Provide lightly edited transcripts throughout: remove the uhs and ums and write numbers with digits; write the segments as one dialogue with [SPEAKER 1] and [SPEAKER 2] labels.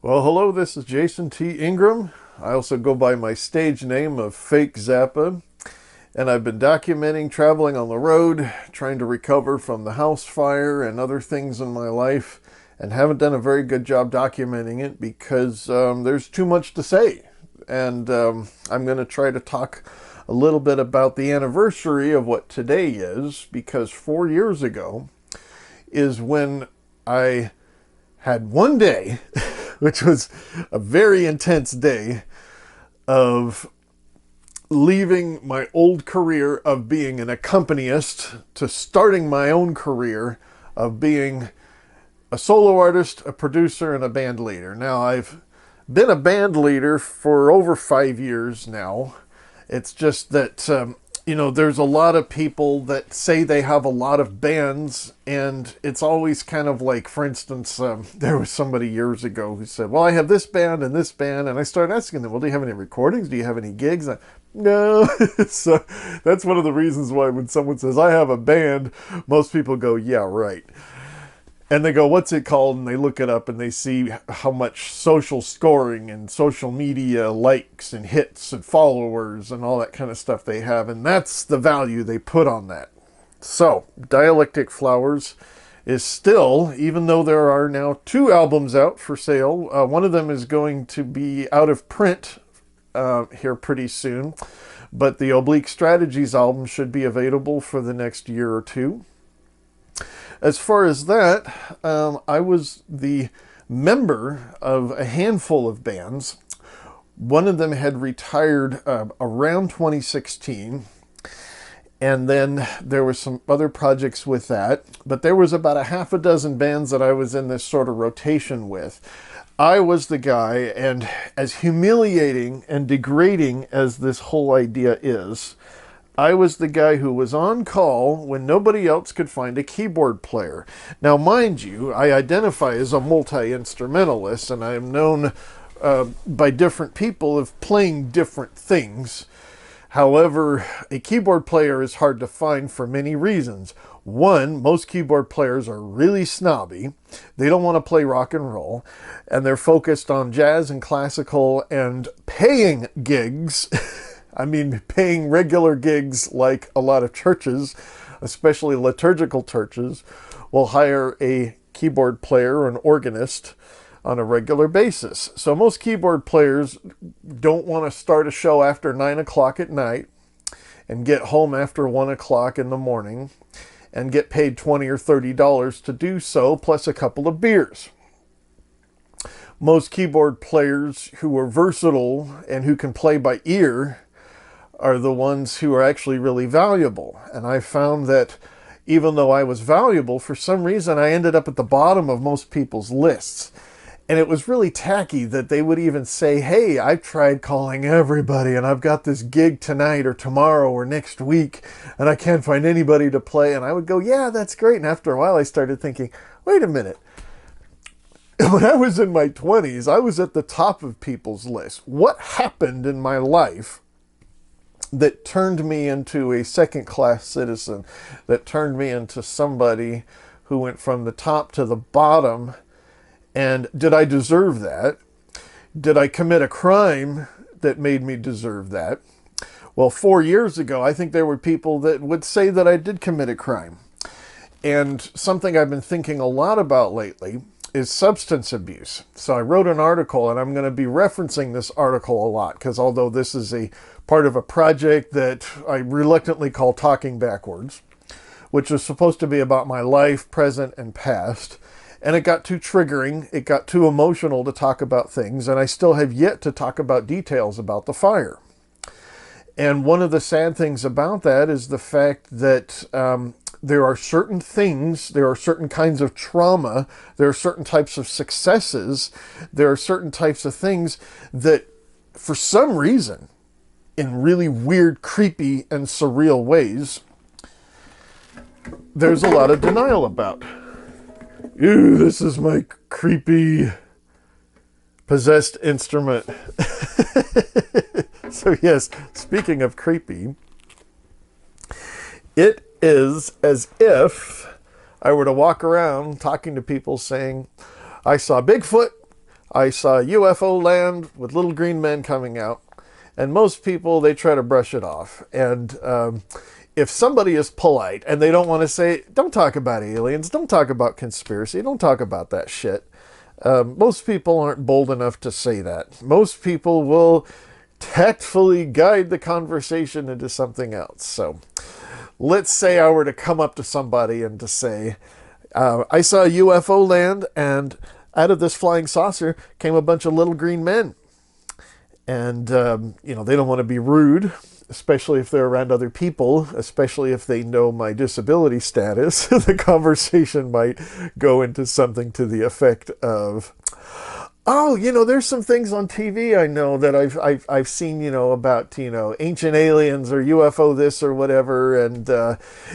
[SPEAKER 1] Well, hello, this is Jason T. Ingram. I also go by my stage name of Fake Zappa, and I've been documenting traveling on the road, trying to recover from the house fire and other things in my life, and haven't done a very good job documenting it because there's too much to say. And I'm going to try to talk a little bit about the anniversary of what today is, because 4 years ago is when I had one day, which was a very intense day, of leaving my old career of being an accompanist to starting my own career of being a solo artist, a producer, and a band leader. Now, I've been a band leader for over 5 years now. It's just that there's a lot of people that say they have a lot of bands, and it's always kind of like, for instance, there was somebody years ago who said, well, I have this band and this band, and I started asking them, well, do you have any recordings? Do you have any gigs? No. So that's one of the reasons why when someone says, I have a band, most people go, yeah, right. And they go, what's it called? And they look it up and they see how much social scoring and social media likes and hits and followers and all that kind of stuff they have. And that's the value they put on that. So, Dialectic Flowers is still, even though there are now 2 albums out for sale, one of them is going to be out of print here pretty soon. But the Oblique Strategies album should be available for the next year or 2. As far as that, I was the member of a handful of bands. One of them had retired around 2016, and then there were some other projects with that. But there was about a half a dozen bands that I was in this sort of rotation with. I was the guy, and as humiliating and degrading as this whole idea is, I was the guy who was on call when nobody else could find a keyboard player. Now, mind you, I identify as a multi-instrumentalist, and I am known by different people of playing different things. However, a keyboard player is hard to find for many reasons. One, most keyboard players are really snobby. They don't want to play rock and roll, and they're focused on jazz and classical and paying gigs. I mean, paying regular gigs, like a lot of churches, especially liturgical churches, will hire a keyboard player or an organist on a regular basis. So most keyboard players don't want to start a show after 9 o'clock at night and get home after 1 o'clock in the morning and get paid $20 or $30 to do so, plus a couple of beers. Most keyboard players who are versatile and who can play by ear are the ones who are actually really valuable. And I found that even though I was valuable, for some reason I ended up at the bottom of most people's lists. And it was really tacky that they would even say, hey, I've tried calling everybody and I've got this gig tonight or tomorrow or next week and I can't find anybody to play. And I would go, yeah, that's great. And after a while I started thinking, wait a minute. When I was in my 20s, I was at the top of people's lists. What happened in my life that turned me into a second-class citizen, that turned me into somebody who went from the top to the bottom? And did I deserve that? Did I commit a crime that made me deserve that? Well, 4 years ago, I think there were people that would say that I did commit a crime. And something I've been thinking a lot about lately is substance abuse. So I wrote an article, and I'm going to be referencing this article a lot, because although this is a part of a project that I reluctantly call Talking Backwards, which was supposed to be about my life, present, and past, and it got too triggering, it got too emotional to talk about things, and I still have yet to talk about details about the fire. And one of the sad things about that is the fact that there are certain things, there are certain kinds of trauma, there are certain types of successes, there are certain types of things that, for some reason, in really weird, creepy, and surreal ways, there's a lot of denial about. Ew, this is my creepy, possessed instrument. So yes, speaking of creepy, it is as if I were to walk around talking to people saying, I saw Bigfoot, I saw UFO land with little green men coming out. And most people, they try to brush it off. And if somebody is polite and they don't want to say, don't talk about aliens, don't talk about conspiracy, don't talk about that shit. Most people aren't bold enough to say that. Most people will tactfully guide the conversation into something else. So let's say I were to come up to somebody and to say, I saw a UFO land, and out of this flying saucer came a bunch of little green men. And, you know, they don't want to be rude, especially if they're around other people, especially if they know my disability status. The conversation might go into something to the effect of, oh, you know, there's some things on TV I know that I've seen, you know, about, you know, ancient aliens or UFO this or whatever. And,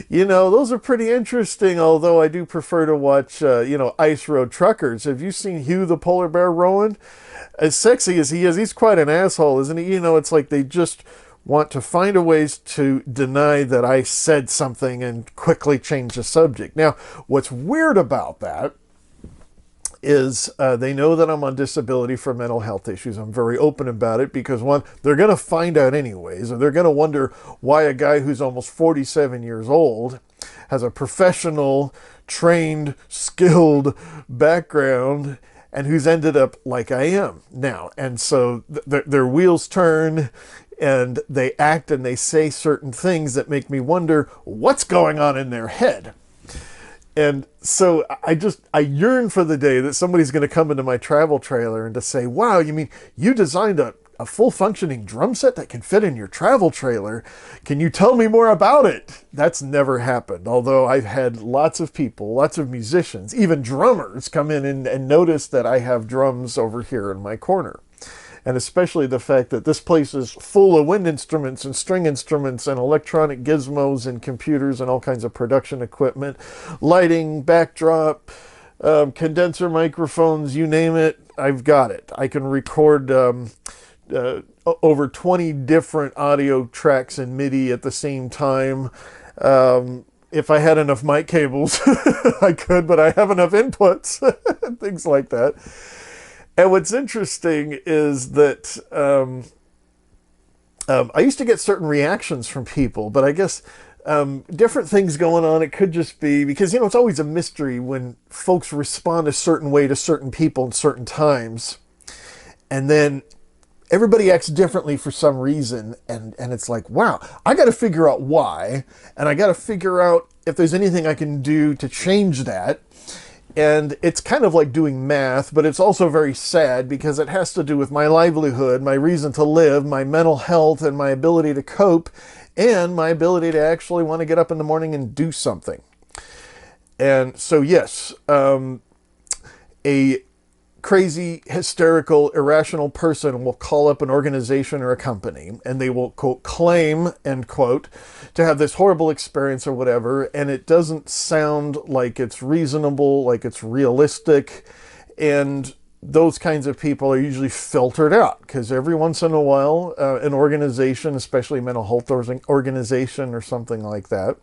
[SPEAKER 1] you know, those are pretty interesting, although I do prefer to watch, you know, Ice Road Truckers. Have you seen Hugh the Polar Bear Rowan? As sexy as he is, he's quite an asshole, isn't he? You know, it's like they just want to find a ways to deny that I said something and quickly change the subject. Now, what's weird about that is they know that I'm on disability for mental health issues. I'm very open about it because, one, they're going to find out anyways, or they're going to wonder why a guy who's almost 47 years old has a professional, trained, skilled background and who's ended up like I am now. And so their wheels turn and they act and they say certain things that make me wonder what's going on in their head. And so I yearn for the day that somebody's going to come into my travel trailer and to say, wow, you mean you designed a full functioning drum set that can fit in your travel trailer? Can you tell me more about it? That's never happened. Although I've had lots of people, lots of musicians, even drummers come in and notice that I have drums over here in my corner. And especially the fact that this place is full of wind instruments and string instruments and electronic gizmos and computers and all kinds of production equipment, lighting, backdrop, condenser microphones, you name it, I've got it. I can record over 20 different audio tracks in MIDI at the same time. If I had enough mic cables, I could, but I have enough inputs, things like that. And what's interesting is that I used to get certain reactions from people, but I guess different things going on. It could just be because, you know, it's always a mystery when folks respond a certain way to certain people in certain times. And then everybody acts differently for some reason. And it's like, wow, I got to figure out why. And I got to figure out if there's anything I can do to change that. And it's kind of like doing math, but it's also very sad because it has to do with my livelihood, my reason to live, my mental health, and my ability to cope, and my ability to actually want to get up in the morning and do something. And so, yes, a crazy, hysterical, irrational person will call up an organization or a company and they will, quote, claim, end quote, to have this horrible experience or whatever, and it doesn't sound like it's reasonable, like it's realistic, and those kinds of people are usually filtered out because every once in a while an organization, especially a mental health organization or something like that,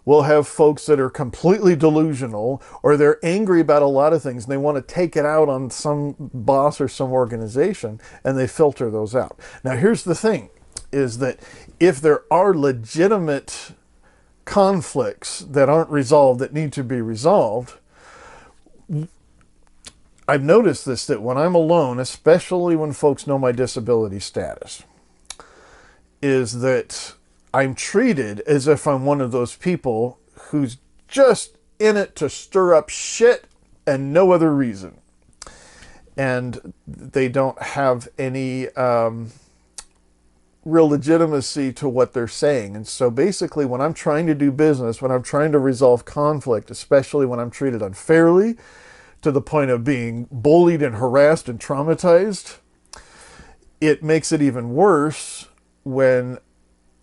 [SPEAKER 1] we'll have folks that are completely delusional or they're angry about a lot of things and they want to take it out on some boss or some organization, and they filter those out. Now, here's the thing, is that if there are legitimate conflicts that aren't resolved that need to be resolved, I've noticed this, that when I'm alone, especially when folks know my disability status, is that I'm treated as if I'm one of those people who's just in it to stir up shit and no other reason. And they don't have any real legitimacy to what they're saying. And so basically when I'm trying to do business, when I'm trying to resolve conflict, especially when I'm treated unfairly to the point of being bullied and harassed and traumatized, it makes it even worse when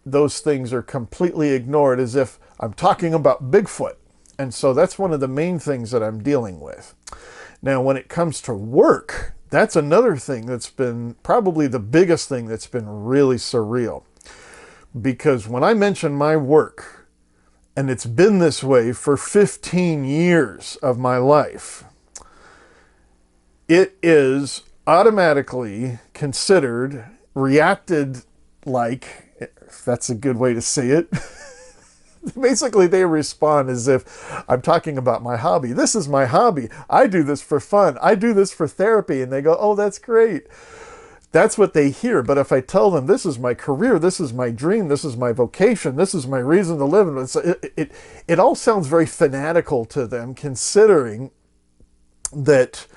[SPEAKER 1] those things are completely ignored as if I'm talking about Bigfoot. And so that's one of the main things that I'm dealing with. Now, when it comes to work, that's another thing that's been probably the biggest thing that's been really surreal. Because when I mention my work, and it's been this way for 15 years of my life, it is automatically considered reacted like, if that's a good way to say it. Basically, they respond as if I'm talking about my hobby. This is my hobby. I do this for fun. I do this for therapy. And they go, oh, that's great. That's what they hear. But if I tell them this is my career, this is my dream, this is my vocation, this is my reason to live, it all sounds very fanatical to them, considering that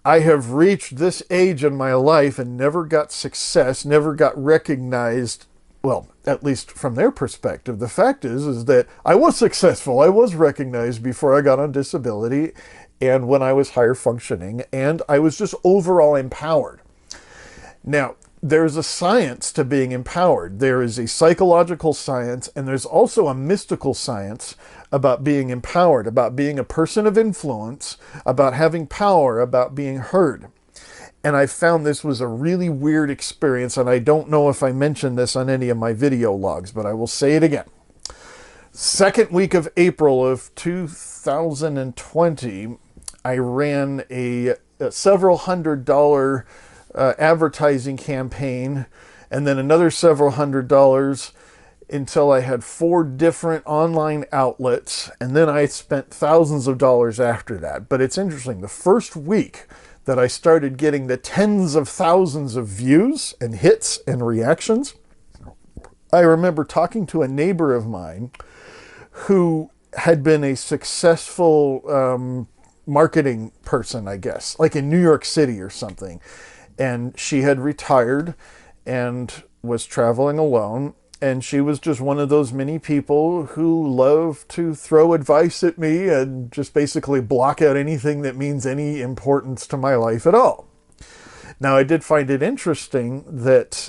[SPEAKER 1] I have reached this age in my life and never got success, never got recognized. Well, at least from their perspective. The fact is that I was successful. I was recognized before I got on disability and when I was higher functioning, and I was just overall empowered. Now, there's a science to being empowered. There is a psychological science, and there's also a mystical science about being empowered, about being a person of influence, about having power, about being heard. And I found this was a really weird experience, and I don't know if I mentioned this on any of my video logs, but I will say it again. Second week of April of 2020, I ran a several $100 advertising campaign, and then another several $100 until I had 4 different online outlets, and then I spent thousands of dollars after that. But it's interesting, the first week that I started getting the tens of thousands of views and hits and reactions, I remember talking to a neighbor of mine who had been a successful marketing person, I guess, like in New York City or something. And she had retired and was traveling alone. And she was just one of those many people who love to throw advice at me and just basically block out anything that means any importance to my life at all. Now, I did find it interesting that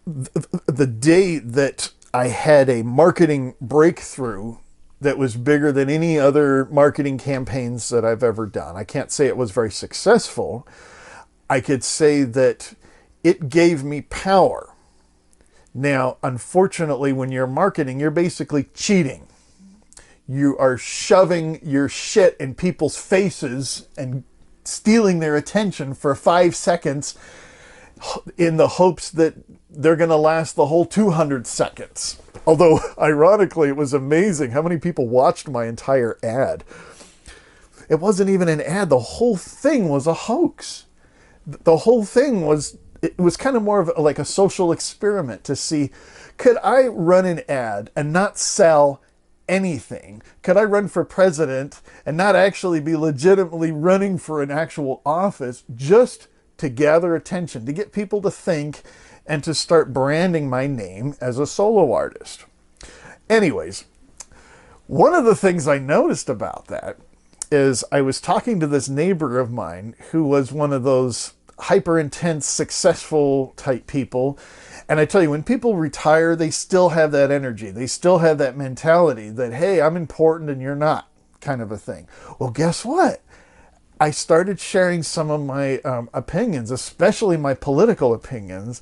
[SPEAKER 1] the day that I had a marketing breakthrough that was bigger than any other marketing campaigns that I've ever done, I can't say it was very successful. I could say that it gave me power. Now, unfortunately, when you're marketing, you're basically cheating. You are shoving your shit in people's faces and stealing their attention for 5 seconds in the hopes that they're going to last the whole 200 seconds. Although, ironically, it was amazing how many people watched my entire ad. It wasn't even an ad. The whole thing was a hoax. The whole thing was... It was kind of more of like a social experiment to see, could I run an ad and not sell anything? Could I run for president and not actually be legitimately running for an actual office just to gather attention, to get people to think and to start branding my name as a solo artist? Anyways, one of the things I noticed about that is I was talking to this neighbor of mine who was one of those hyper intense, successful type people. And I tell you, when people retire, they still have that energy. They still have that mentality that, hey, I'm important and you're not, kind of a thing. Well, guess what? I started sharing some of my opinions, especially my political opinions.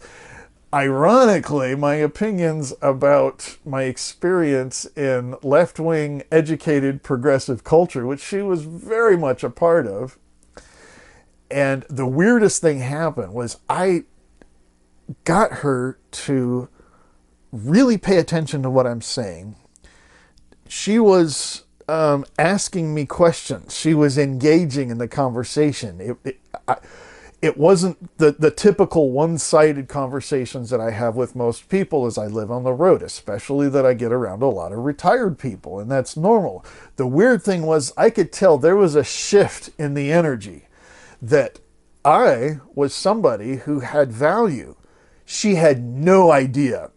[SPEAKER 1] Ironically, my opinions about my experience in left-wing, educated, progressive culture, which she was very much a part of. And the weirdest thing happened was I got her to really pay attention to what I'm saying. She was asking me questions. She was engaging in the conversation. It wasn't the typical one-sided conversations that I have with most people as I live on the road, especially that I get around a lot of retired people, and that's normal. The weird thing was I could tell there was a shift in the energy, that I was somebody who had value. She had no idea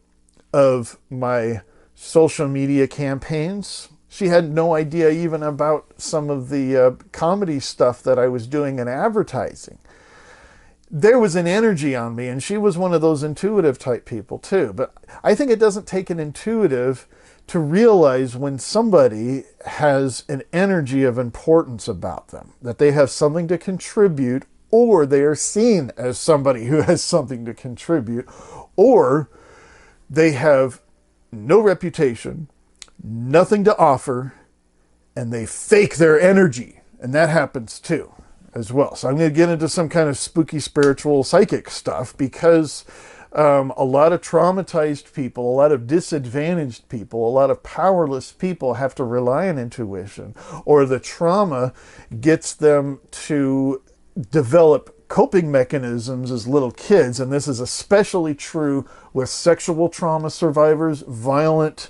[SPEAKER 1] of my social media campaigns. She had no idea even about some of the comedy stuff that I was doing in advertising. There was an energy on me, and she was one of those intuitive type people too. But I think it doesn't take an intuitive to realize when somebody has an energy of importance about them, that they have something to contribute, or they are seen as somebody who has something to contribute, or they have no reputation, nothing to offer, and they fake their energy. And that happens too, as well. So I'm going to get into some kind of spooky spiritual psychic stuff because a lot of traumatized people, a lot of disadvantaged people, a lot of powerless people have to rely on intuition, or the trauma gets them to develop coping mechanisms as little kids. And this is especially true with sexual trauma survivors, violent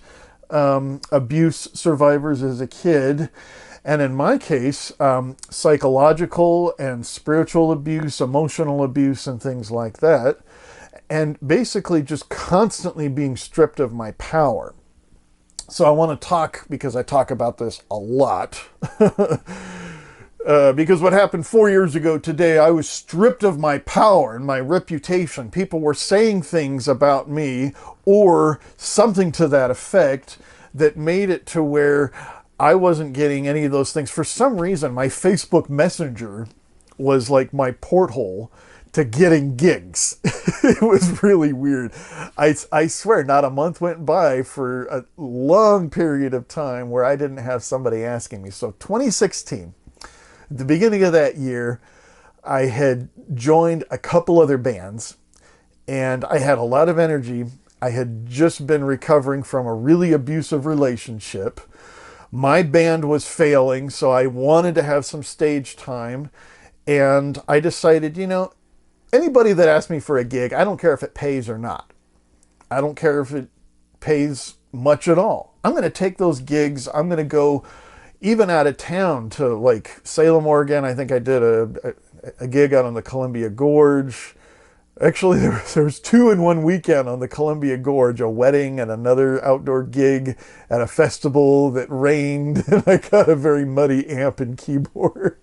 [SPEAKER 1] abuse survivors as a kid. And in my case, psychological and spiritual abuse, emotional abuse, and things like that. And basically just constantly being stripped of my power. So I want to talk, because I talk about this a lot, because what happened 4 years ago today, I was stripped of my power and my reputation. People were saying things about me or something to that effect that made it to where I wasn't getting any of those things. For some reason, my Facebook Messenger was like my porthole to getting gigs. It was really weird. I swear not a month went by for a long period of time where I didn't have somebody asking me. So 2016, at the beginning of that year, I had joined a couple other bands and I had a lot of energy. I had just been recovering from a really abusive relationship. My band was failing, so I wanted to have some stage time. And I decided, anybody that asks me for a gig, I don't care if it pays or not. I don't care if it pays much at all. I'm going to take those gigs. I'm going to go even out of town to like Salem, Oregon. I think I did a gig out on the Columbia Gorge. Actually, there was 2 in one weekend on the Columbia Gorge, a wedding and another outdoor gig at a festival that rained. And I got a very muddy amp and keyboard.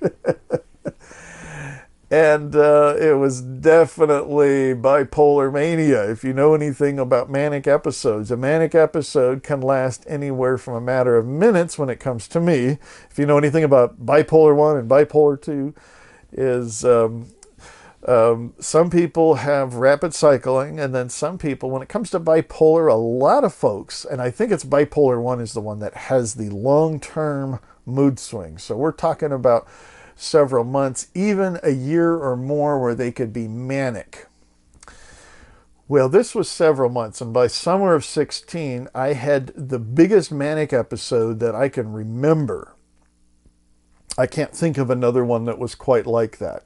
[SPEAKER 1] And it was definitely bipolar mania. If you know anything about manic episodes, a manic episode can last anywhere from a matter of minutes when it comes to me. If you know anything about bipolar 1 and bipolar 2, is some people have rapid cycling, and then some people, when it comes to bipolar, a lot of folks, and I think it's bipolar 1 is the one that has the long-term mood swings. So we're talking about several months, even a year or more, where they could be manic. Well, this was several months, and by summer of 16, I had the biggest manic episode that I can remember. I can't think of another one that was quite like that.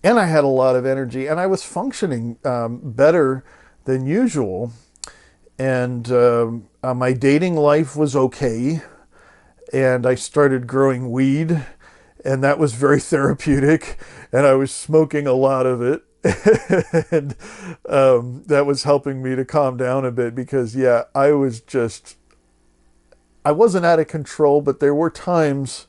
[SPEAKER 1] And I had a lot of energy, and I was functioning better than usual. And my dating life was okay. And I started growing weed, and that was very therapeutic. And I was smoking a lot of it. And that was helping me to calm down a bit because, yeah, I wasn't out of control, but there were times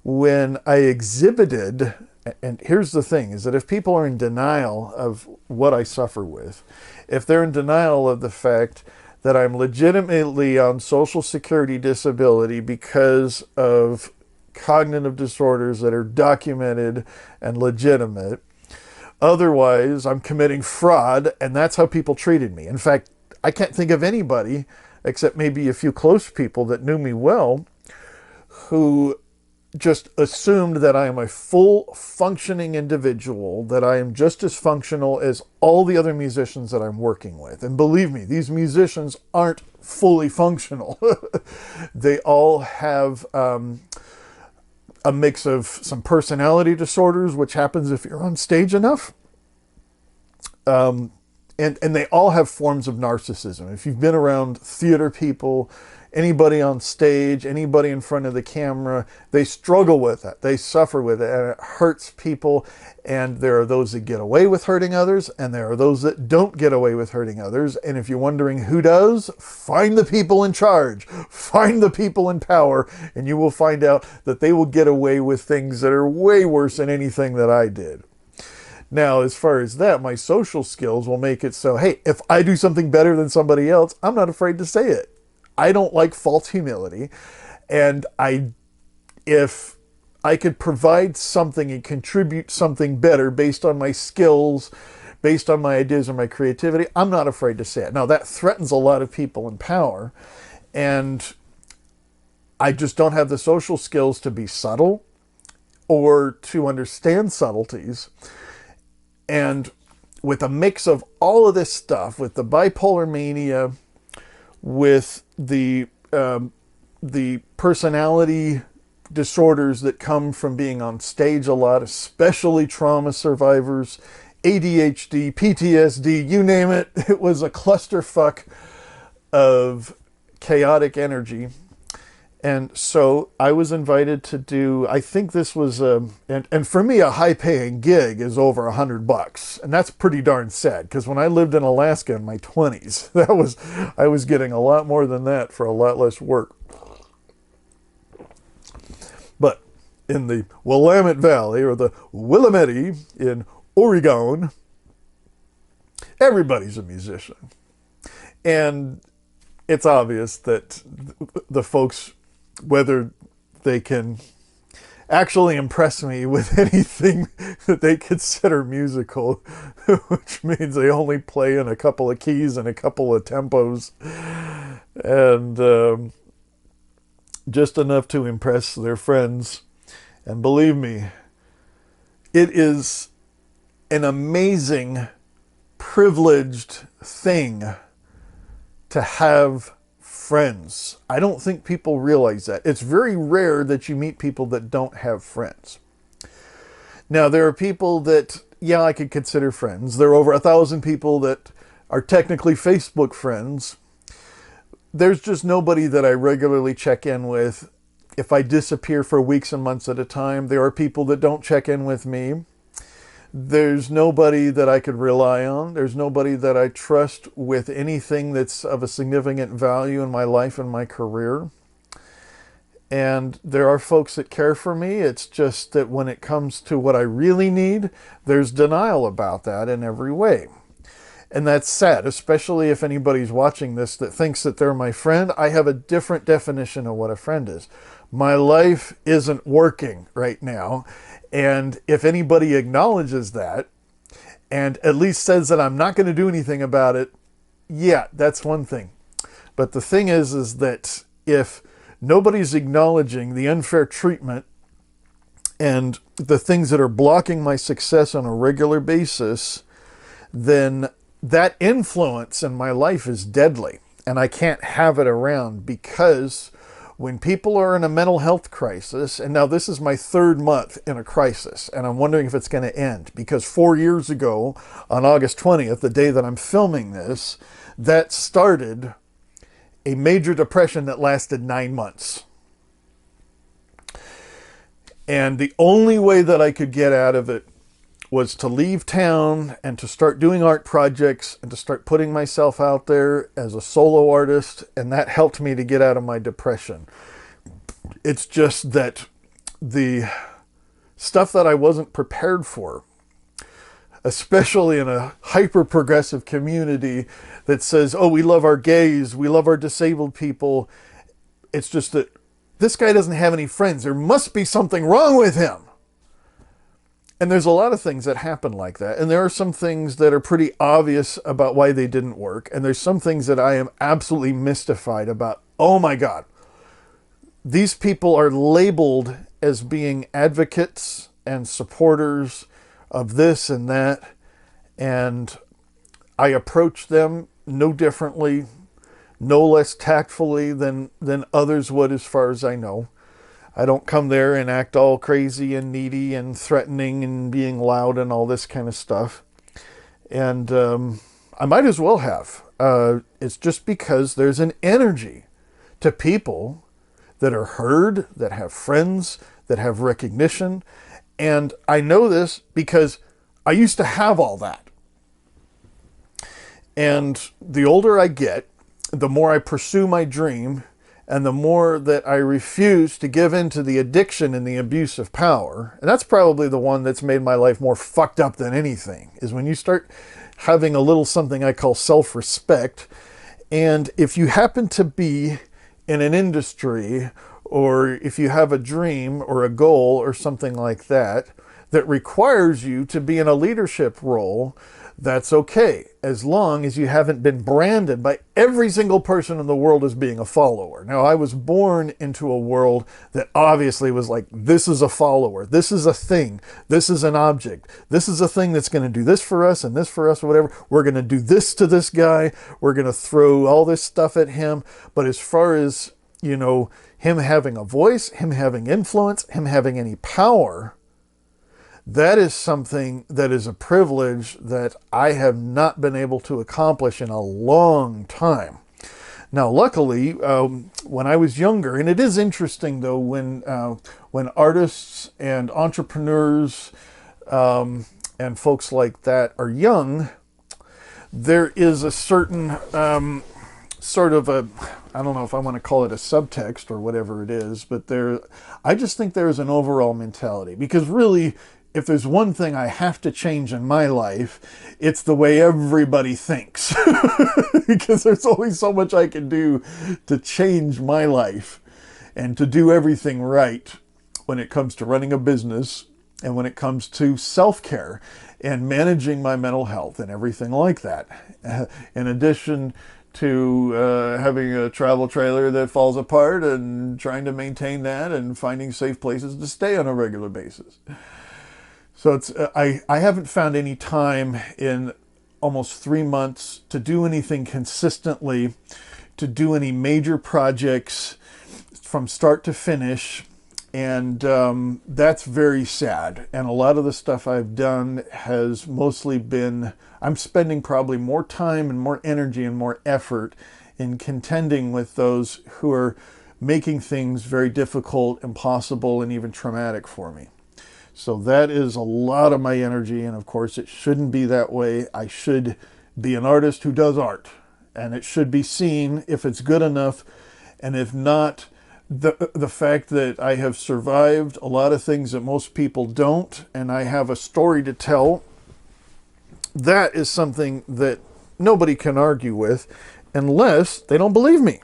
[SPEAKER 1] when I exhibited. And here's the thing, is that if people are in denial of what I suffer with, if they're in denial of the fact that I'm legitimately on Social Security disability because of cognitive disorders that are documented and legitimate, otherwise I'm committing fraud, and that's how people treated me. In fact, I can't think of anybody, except maybe a few close people that knew me well, who just assumed that I am a full functioning individual, that I am just as functional as all the other musicians that I'm working with. And believe me, these musicians aren't fully functional. They all have a mix of some personality disorders, which happens if you're on stage enough. And they all have forms of narcissism. If you've been around theater people, anybody on stage, anybody in front of the camera, they struggle with it. They suffer with it, and it hurts people. And there are those that get away with hurting others, and there are those that don't get away with hurting others. And if you're wondering who does, find the people in charge. Find the people in power, and you will find out that they will get away with things that are way worse than anything that I did. Now, as far as that, my social skills will make it so, hey, if I do something better than somebody else, I'm not afraid to say it. I don't like false humility, and if I could provide something and contribute something better based on my skills, based on my ideas or my creativity, I'm not afraid to say it. Now, that threatens a lot of people in power, and I just don't have the social skills to be subtle or to understand subtleties. And with a mix of all of this stuff, with the bipolar mania, with the personality disorders that come from being on stage a lot, especially trauma survivors, ADHD, PTSD, you name it. It was a clusterfuck of chaotic energy. And so I was invited to do, I think this was and for me, a high paying gig is over $100. And that's pretty darn sad, because when I lived in Alaska in my 20s, I was getting a lot more than that for a lot less work. But in the Willamette Valley, or the Willamette in Oregon, everybody's a musician. And it's obvious that the folks, whether they can actually impress me with anything that they consider musical, which means they only play in a couple of keys and a couple of tempos, and just enough to impress their friends. And believe me, it is an amazing, privileged thing to have friends. I don't think people realize that. It's very rare that you meet people that don't have friends. Now, there are people that, yeah, I could consider friends. There are over 1,000 people that are technically Facebook friends. There's just nobody that I regularly check in with. If I disappear for weeks and months at a time, there are people that don't check in with me. There's nobody that I could rely on. There's nobody that I trust with anything that's of a significant value in my life and my career. And there are folks that care for me. It's just that when it comes to what I really need, there's denial about that in every way. And that's sad, especially if anybody's watching this that thinks that they're my friend. I have a different definition of what a friend is. My life isn't working right now. And if anybody acknowledges that and at least says that I'm not going to do anything about it, yeah, that's one thing. But the thing is that if nobody's acknowledging the unfair treatment and the things that are blocking my success on a regular basis, then that influence in my life is deadly. And I can't have it around, because when people are in a mental health crisis, and now this is my 3rd month in a crisis, and I'm wondering if it's going to end, because 4 years ago, on August 20th, the day that I'm filming this, that started a major depression that lasted 9 months. And the only way that I could get out of it was to leave town and to start doing art projects and to start putting myself out there as a solo artist. And that helped me to get out of my depression. It's just that the stuff that I wasn't prepared for, especially in a hyper-progressive community that says, oh, we love our gays, we love our disabled people. It's just that this guy doesn't have any friends. There must be something wrong with him. And there's a lot of things that happen like that. And there are some things that are pretty obvious about why they didn't work. And there's some things that I am absolutely mystified about. Oh my God. These people are labeled as being advocates and supporters of this and that. And I approach them no differently, no less tactfully than others would, as far as I know. I don't come there and act all crazy and needy and threatening and being loud and all this kind of stuff. And I might as well have. It's just because there's an energy to people that are heard, that have friends, that have recognition. And I know this because I used to have all that. And the older I get, the more I pursue my dream, and the more that I refuse to give in to the addiction and the abuse of power. And that's probably the one that's made my life more fucked up than anything, is when you start having a little something I call self-respect. And if you happen to be in an industry, or if you have a dream or a goal or something like that, that requires you to be in a leadership role, that's okay, as long as you haven't been branded by every single person in the world as being a follower. Now, I was born into a world that obviously was like, this is a follower, this is a thing, this is an object, this is a thing that's going to do this for us and this for us or whatever. We're going to do this to this guy, we're going to throw all this stuff at him. But as far as, you know, him having a voice, him having influence, him having any power, that is something that is a privilege that I have not been able to accomplish in a long time. Now, luckily, when I was younger, and it is interesting though, when artists and entrepreneurs and folks like that are young, there is a certain sort of a, I don't know if I want to call it a subtext or whatever it is, but I just think there's an overall mentality, because really, if there's one thing I have to change in my life, it's the way everybody thinks. Because there's only so much I can do to change my life and to do everything right when it comes to running a business and when it comes to self-care and managing my mental health and everything like that. In addition to having a travel trailer that falls apart and trying to maintain that and finding safe places to stay on a regular basis. So I haven't found any time in almost 3 months to do anything consistently, to do any major projects from start to finish. And that's very sad. And a lot of the stuff I've done has mostly been, I'm spending probably more time and more energy and more effort in contending with those who are making things very difficult, impossible, and even traumatic for me. So that is a lot of my energy, and of course it shouldn't be that way. I should be an artist who does art, and it should be seen if it's good enough, and if not, the fact that I have survived a lot of things that most people don't, and I have a story to tell, that is something that nobody can argue with unless they don't believe me.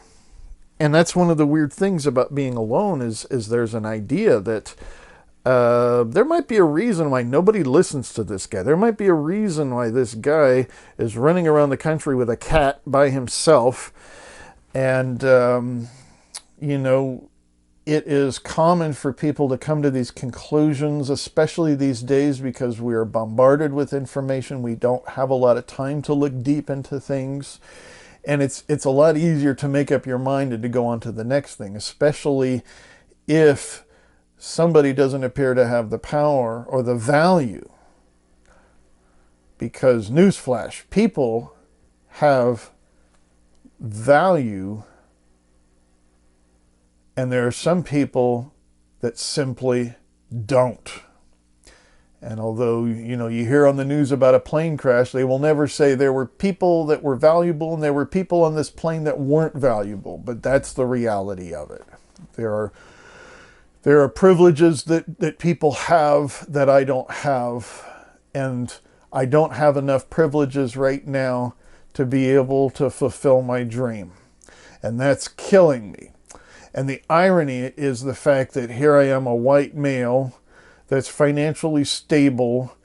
[SPEAKER 1] And that's one of the weird things about being alone is there's an idea that there might be a reason why nobody listens to this guy. There might be a reason why this guy is running around the country with a cat by himself. And, you know, it is common for people to come to these conclusions, especially these days, because we are bombarded with information. We don't have a lot of time to look deep into things. And it's a lot easier to make up your mind and to go on to the next thing, especially if somebody doesn't appear to have the power or the value. Because, newsflash, people have value, and there are some people that simply don't. And although, you know, you hear on the news about a plane crash, they will never say there were people that were valuable and there were people on this plane that weren't valuable. But that's the reality of it. There are privileges that people have that I don't have, and I don't have enough privileges right now to be able to fulfill my dream. And that's killing me. And the irony is the fact that here I am, a white male that's financially stable,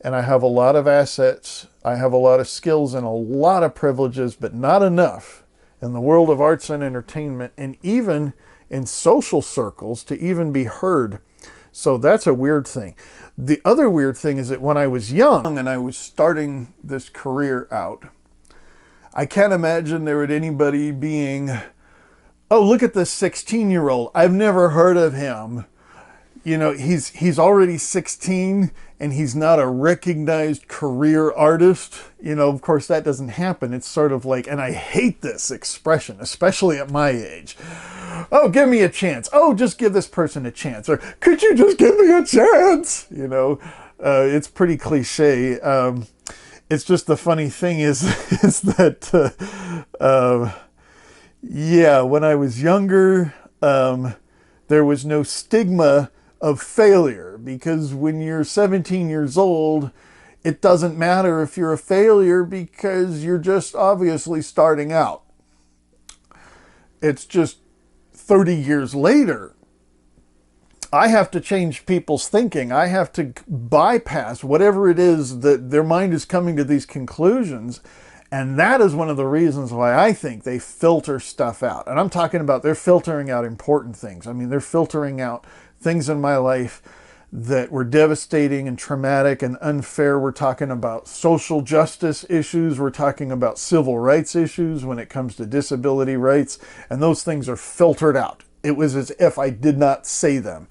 [SPEAKER 1] and I have a lot of assets, I have a lot of skills and a lot of privileges, but not enough in the world of arts and entertainment, and even in social circles to even be heard. So that's a weird thing. The other weird thing is that when I was young and I was starting this career out, I can't imagine there would anybody being, oh, look at this 16-year-old. I've never heard of him. You know, he's already 16 and he's not a recognized career artist. You know, of course, that doesn't happen. It's sort of like, and I hate this expression, especially at my age. Oh, give me a chance. Oh, just give this person a chance. Or could you just give me a chance? You know, it's pretty cliche. It's just the funny thing is that, yeah, when I was younger, there was no stigma of failure, because when you're 17 years old, it doesn't matter if you're a failure because you're just obviously starting out. It's just 30 years later I have to change people's thinking. I have to bypass whatever it is that their mind is coming to these conclusions. And that is one of the reasons why I think they filter stuff out. And I'm talking about they're filtering out important things. I mean, they're filtering out things in my life that were devastating and traumatic and unfair. We're talking about social justice issues. We're talking about civil rights issues when it comes to disability rights. And those things are filtered out. It was as if I did not say them.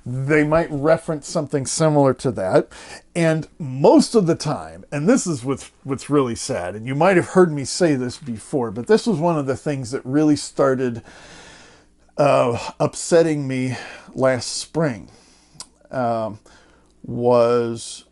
[SPEAKER 1] They might reference something similar to that. And most of the time, and this is what's really sad, and you might have heard me say this before, but this was one of the things that really started upsetting me last spring, was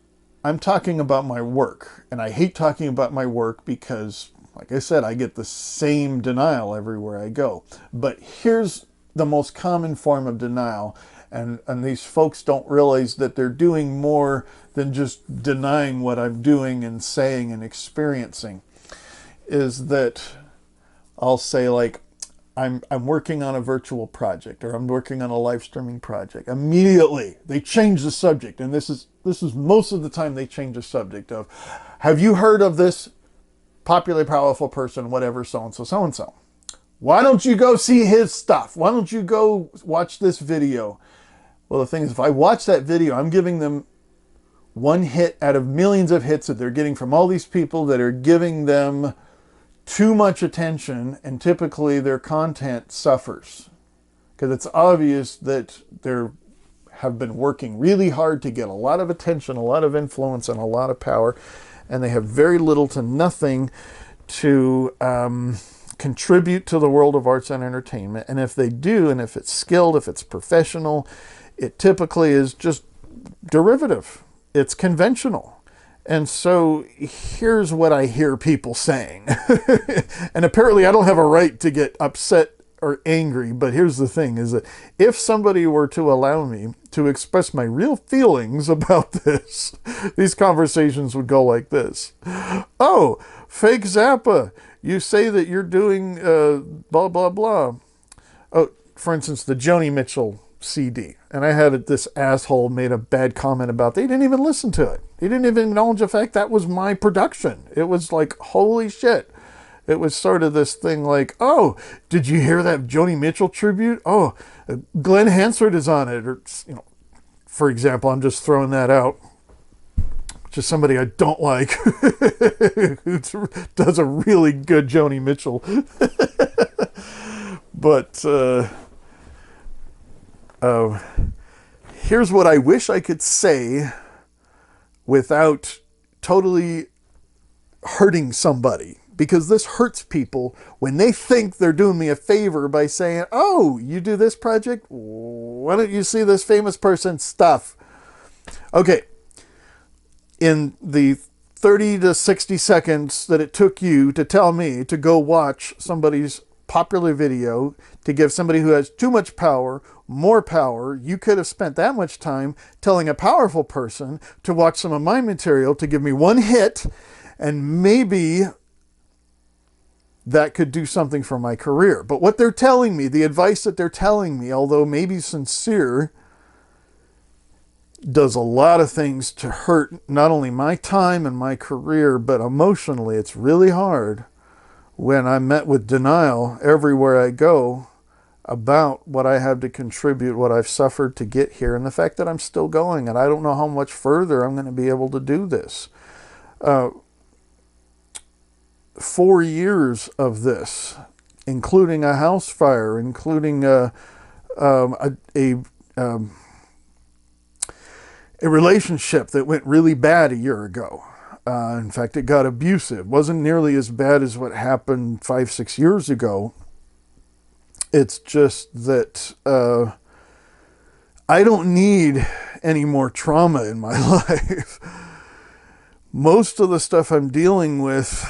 [SPEAKER 1] I'm talking about my work. And I hate talking about my work because, like I said, I get the same denial everywhere I go. But here's the most common form of denial. And these folks don't realize that they're doing more than just denying what I'm doing and saying and experiencing. Is that I'll say, like, I'm working on a virtual project, or I'm working on a live streaming project. Immediately they change the subject, and this is most of the time they change the subject of, have you heard of this popular, powerful person, whatever, so and so, so and so? Why don't you go see his stuff? Why don't you go watch this video? Well, the thing is, if I watch that video, I'm giving them one hit out of millions of hits that they're getting from all these people that are giving them too much attention, and typically their content suffers because it's obvious that they have been working really hard to get a lot of attention, a lot of influence, and a lot of power, and they have very little to nothing to contribute to the world of arts and entertainment. And if they do, and if it's skilled, if it's professional, it typically is just derivative. It's conventional. And so here's what I hear people saying. And apparently I don't have a right to get upset or angry, but here's the thing, is that if somebody were to allow me to express my real feelings about this, these conversations would go like this. Oh, fake Zappa, you say that you're doing blah, blah, blah. Oh, for instance, the Joni Mitchell CD. And I had this asshole made a bad comment about it. He didn't even listen to it. He didn't even acknowledge the fact that was my production. It was like, holy shit. It was sort of this thing like, oh, did you hear that Joni Mitchell tribute? Oh, Glenn Hansard is on it. Or, you know, for example, I'm just throwing that out. Just somebody I don't like who does a really good Joni Mitchell. But here's what I wish I could say without totally hurting somebody. Because this hurts people when they think they're doing me a favor by saying, oh, you do this project? Why don't you see this famous person's stuff? Okay. In the 30 to 60 seconds that it took you to tell me to go watch somebody's popular video, to give somebody who has too much power more power, you could have spent that much time telling a powerful person to watch some of my material to give me one hit, and maybe that could do something for my career. But what they're telling me, the advice that they're telling me, although maybe sincere, does a lot of things to hurt not only my time and my career, but emotionally it's really hard when I'm met with denial everywhere I go about what I have to contribute, what I've suffered to get here, and the fact that I'm still going, and I don't know how much further I'm going to be able to do this. 4 years of this, including a house fire, including a relationship that went really bad a year ago. In fact, it got abusive. Wasn't nearly as bad as what happened 5-6 years ago. It's just that I don't need any more trauma in my life. Most of the stuff I'm dealing with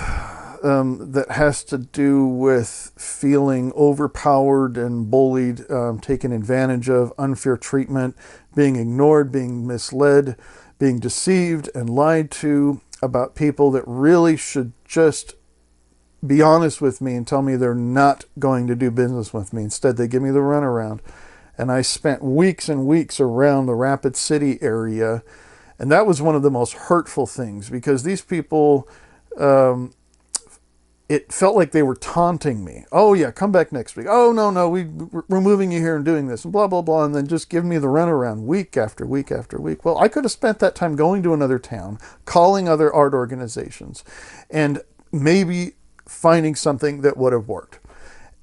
[SPEAKER 1] that has to do with feeling overpowered and bullied, taken advantage of, unfair treatment, being ignored, being misled, being deceived and lied to about people that really should just be honest with me and tell me they're not going to do business with me. Instead, they give me the runaround.
[SPEAKER 2] and I spent weeks and weeks around the Rapid City area. And that was one of the most hurtful things, because these people, it felt like they were taunting me. Oh yeah, come back next week. Oh no, we're moving you here and doing this and blah, blah, blah. And then just give me the runaround week after week after week. Well, I could have spent that time going to another town, calling other art organizations, and maybe finding something that would have worked.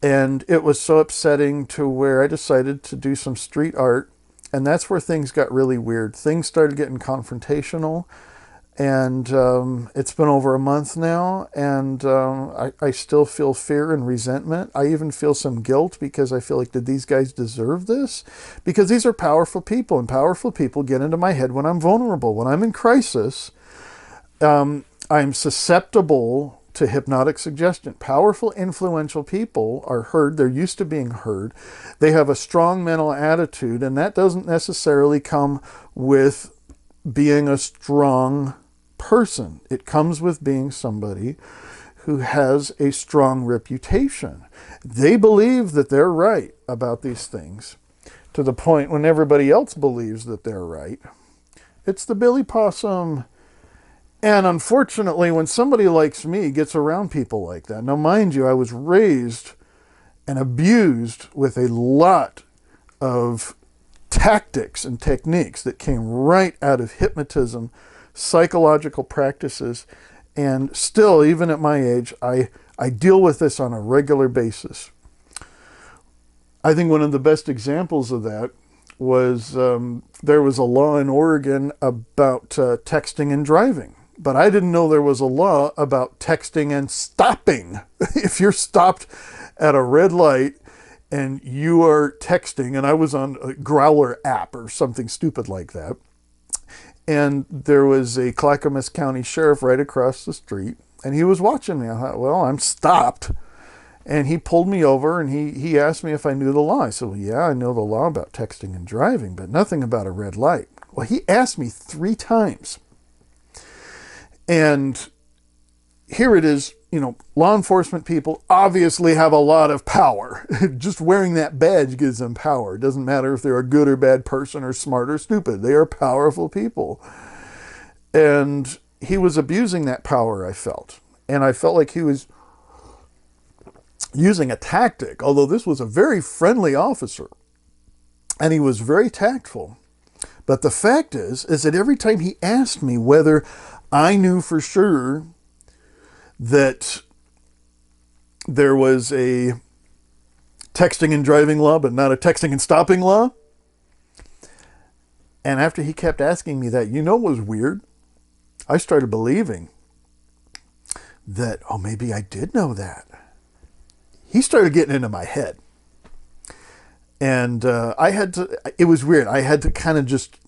[SPEAKER 2] And it was so upsetting to where I decided to do some street art. And that's where things got really weird. Things started getting confrontational. And it's been over a month now, and I still feel fear and resentment. I even feel some guilt, because I feel like, did these guys deserve this? Because these are powerful people, and powerful people get into my head when I'm vulnerable. When I'm in crisis, I'm susceptible to hypnotic suggestion. Powerful, influential people are heard. They're used to being heard. They have a strong mental attitude, and that doesn't necessarily come with being a strong person. It comes with being somebody who has a strong reputation. They believe that they're right about these things, to the point when everybody else believes that they're right. It's the Billy Possum. And unfortunately, when somebody like me gets around people like that, now mind you, I was raised and abused with a lot of tactics and techniques that came right out of hypnotism, psychological practices, and still, even at my age, I deal with this on a regular basis. I think one of the best examples of that was there was a law in Oregon about texting and driving. But I didn't know there was a law about texting and stopping. If you're stopped at a red light and you are texting, and I was on a Growler app or something stupid like that, and there was a Clackamas County sheriff right across the street, and he was watching me. I thought, well, I'm stopped. And he pulled me over, and he asked me if I knew the law. I said, well, yeah, I know the law about texting and driving, but nothing about a red light. Well, he asked me 3 times. And here it is, law enforcement people obviously have a lot of power. Just wearing that badge gives them power. It doesn't matter if they're a good or bad person or smart or stupid. They are powerful people. And he was abusing that power, I felt. And I felt like he was using a tactic, although this was a very friendly officer. And he was very tactful. But the fact is that every time he asked me whether I knew for sure that there was a texting and driving law, but not a texting and stopping law. And after he kept asking me that, what was weird? I started believing that, oh, maybe I did know that. He started getting into my head. And it was weird. I had to kind of just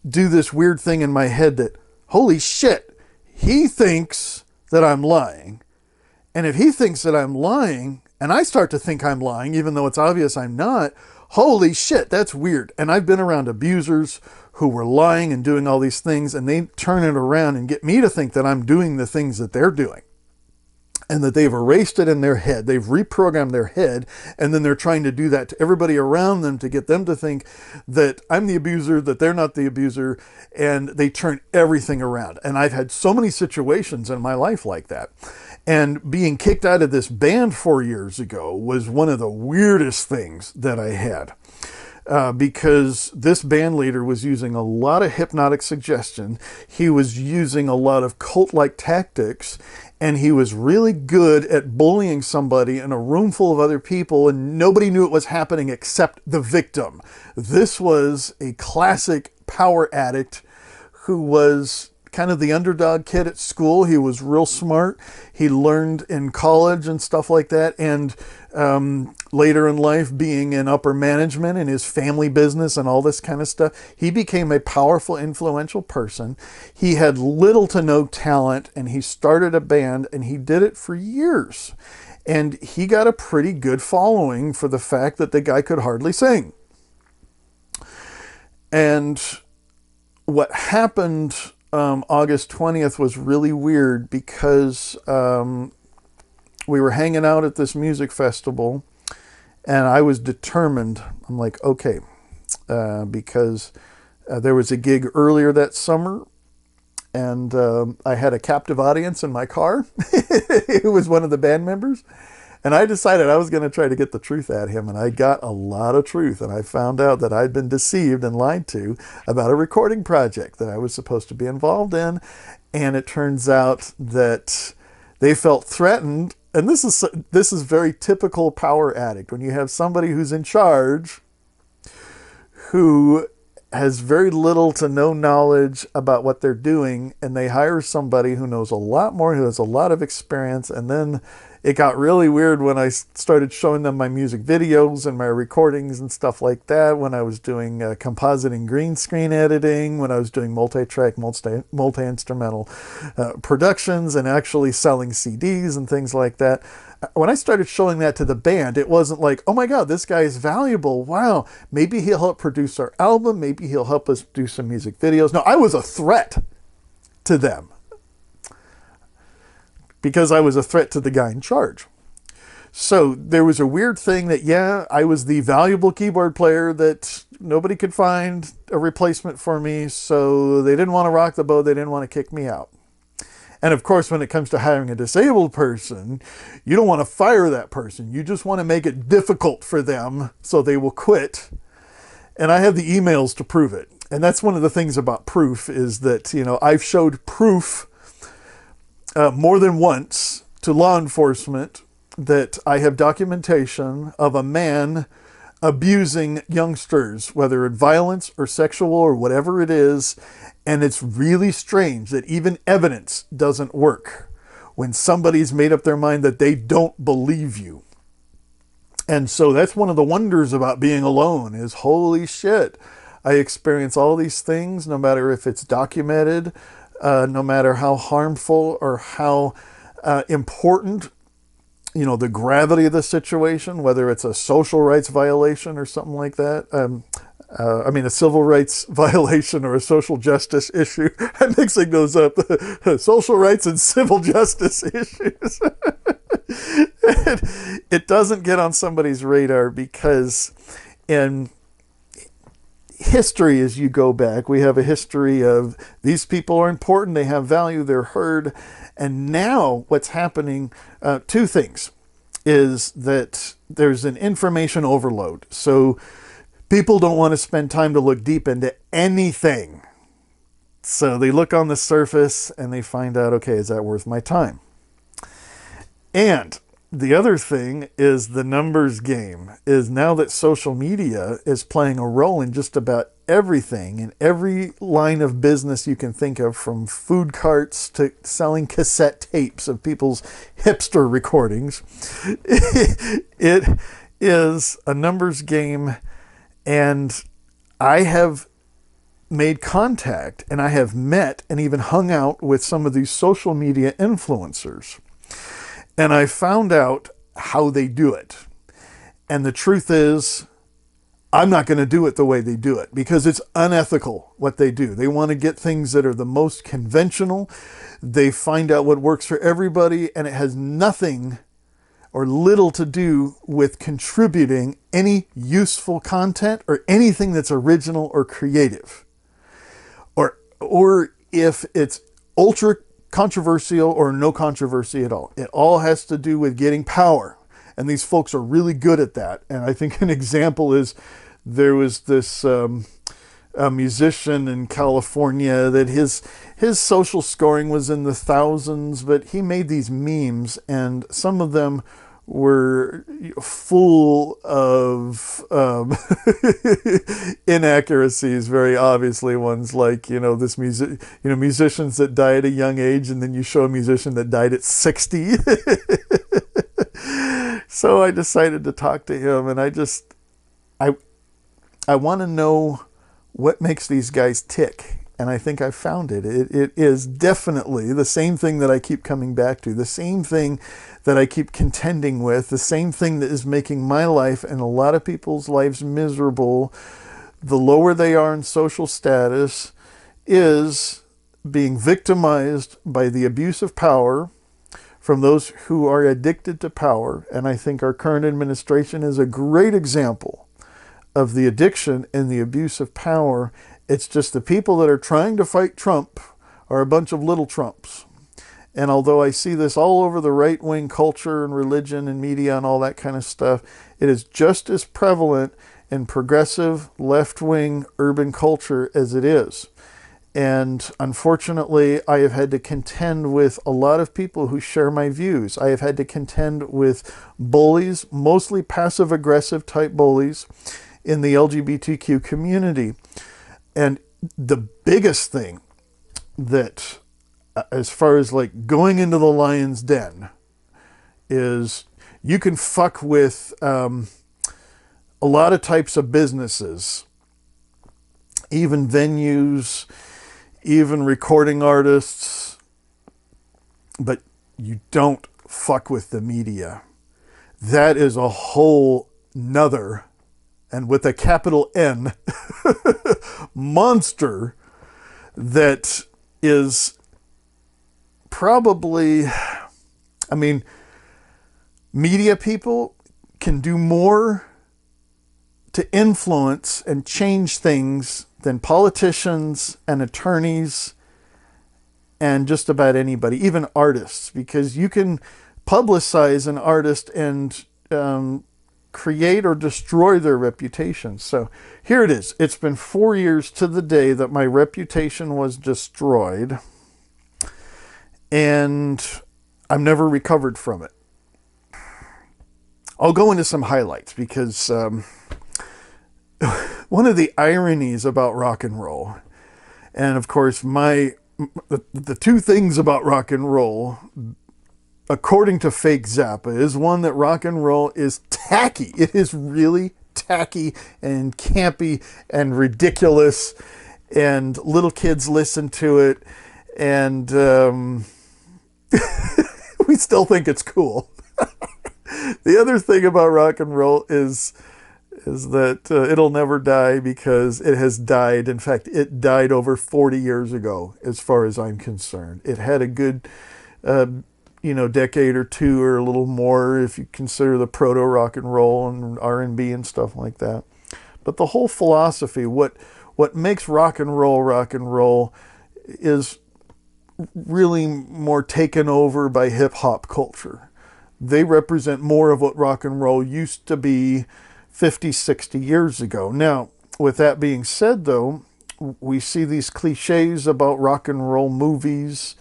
[SPEAKER 2] do this weird thing in my head that, holy shit, he thinks that I'm lying. And if he thinks that I'm lying, and I start to think I'm lying, even though it's obvious I'm not, holy shit, that's weird. And I've been around abusers who were lying and doing all these things, and they turn it around and get me to think that I'm doing the things that they're doing. And that they've erased it in their head. They've reprogrammed their head, and then they're trying to do that to everybody around them to get them to think that I'm the abuser, that they're not the abuser, and they turn everything around. And I've had so many situations in my life like that. And being kicked out of this band 4 years ago was one of the weirdest things that I had. Because this band leader was using a lot of hypnotic suggestion. He was using a lot of cult-like tactics, and he was really good at bullying somebody in a room full of other people, and nobody knew it was happening except the victim. This was a classic power addict who was kind of the underdog kid at school. He was real smart. He learned in college and stuff like that, and later in life, being in upper management in his family business and all this kind of stuff, he became a powerful, influential person. He had little to no talent, and he started a band, and he did it for years. And he got a pretty good following for the fact that the guy could hardly sing. And what happened August 20th was really weird, because we were hanging out at this music festival, And I was determined. I'm like, okay, because there was a gig earlier that summer, and I had a captive audience in my car. It was one of the band members. And I decided I was going to try to get the truth at him, and I got a lot of truth. And I found out that I'd been deceived and lied to about a recording project that I was supposed to be involved in. And it turns out that they felt threatened. And this is very typical power addict. When you have somebody who's in charge who has very little to no knowledge about what they're doing, and they hire somebody who knows a lot more, who has a lot of experience, and then it got really weird when I started showing them my music videos and my recordings and stuff like that, when I was doing compositing, green screen editing, when I was doing multi-track, multi-instrumental productions, and actually selling CDs and things like that. When I started showing that to the band, it wasn't like, oh my God, this guy is valuable. Wow, maybe he'll help produce our album. Maybe he'll help us do some music videos. No, I was a threat to them, because I was a threat to the guy in charge. So there was a weird thing that, yeah, I was the valuable keyboard player that nobody could find a replacement for me, so they didn't want to rock the boat, they didn't want to kick me out. And of course, when it comes to hiring a disabled person, you don't want to fire that person. You just want to make it difficult for them so they will quit. And I have the emails to prove it. And that's one of the things about proof, is that, I've showed proof more than once to law enforcement that I have documentation of a man abusing youngsters, whether it's violence or sexual or whatever it is. And it's really strange that even evidence doesn't work when somebody's made up their mind that they don't believe you. And so that's one of the wonders about being alone, is holy shit, I experience all these things, no matter if it's documented, no matter how harmful or how important, the gravity of the situation, whether it's a social rights violation or something like that. A civil rights violation or a social justice issue. I'm mixing those up. Social rights and civil justice issues. It doesn't get on somebody's radar because in history, as you go back, we have a history of these people are important, they have value, they're heard. And now what's happening, two things, is that there's an information overload. So people don't want to spend time to look deep into anything. So they look on the surface and they find out, okay, is that worth my time? And the other thing is the numbers game, is now that social media is playing a role in just about everything, in every line of business you can think of, from food carts to selling cassette tapes of people's hipster recordings. It is a numbers game, and I have made contact and I have met and even hung out with some of these social media influencers. And I found out how they do it. And the truth is, I'm not going to do it the way they do it, because it's unethical what they do. They want to get things that are the most conventional. They find out what works for everybody, and it has nothing or little to do with contributing any useful content or anything that's original or creative. Or if it's ultra controversial or no controversy at all. It all has to do with getting power. And these folks are really good at that. And I think an example is there was this a musician in California that his social scoring was in the thousands, but he made these memes, and some of them were full of inaccuracies, very obviously ones like, this musicians that die at a young age, and then you show a musician that died at 60. So I decided to talk to him, and I want to know what makes these guys tick. And I think I found it. It is definitely the same thing that I keep coming back to, the same thing that I keep contending with, the same thing that is making my life and a lot of people's lives miserable. The lower they are in social status is being victimized by the abuse of power from those who are addicted to power. And I think our current administration is a great example of the addiction and the abuse of power. It's just the people that are trying to fight Trump are a bunch of little Trumps. And although I see this all over the right-wing culture and religion and media and all that kind of stuff, it is just as prevalent in progressive, left-wing, urban culture as it is. And unfortunately, I have had to contend with a lot of people who share my views. I have had to contend with bullies, mostly passive-aggressive type bullies, in the LGBTQ community. And the biggest thing that, as far as like going into the lion's den, is you can fuck with a lot of types of businesses, even venues, even recording artists, but you don't fuck with the media. That is a whole nother, and with a capital N, monster that is probably, I mean, media people can do more to influence and change things than politicians and attorneys and just about anybody, even artists, because you can publicize an artist and create or destroy their reputation. So here it is. It's been 4 years to the day that my reputation was destroyed, and I've never recovered from it. I'll go into some highlights because one of the ironies about rock and roll, and of course the two things about rock and roll, according to Fake Zappa, is one that rock and roll is tacky. It is really tacky and campy and ridiculous, and little kids listen to it, and we still think it's cool. The other thing about rock and roll is that it'll never die, because it has died. In fact, it died over 40 years ago, as far as I'm concerned. It had a good decade or two, or a little more if you consider the proto rock and roll and R&B and stuff like that. But the whole philosophy, what makes rock and roll is really more taken over by hip hop culture. They represent more of what rock and roll used to be 50, 60 years ago. Now, with that being said, though, we see these cliches about rock and roll movies.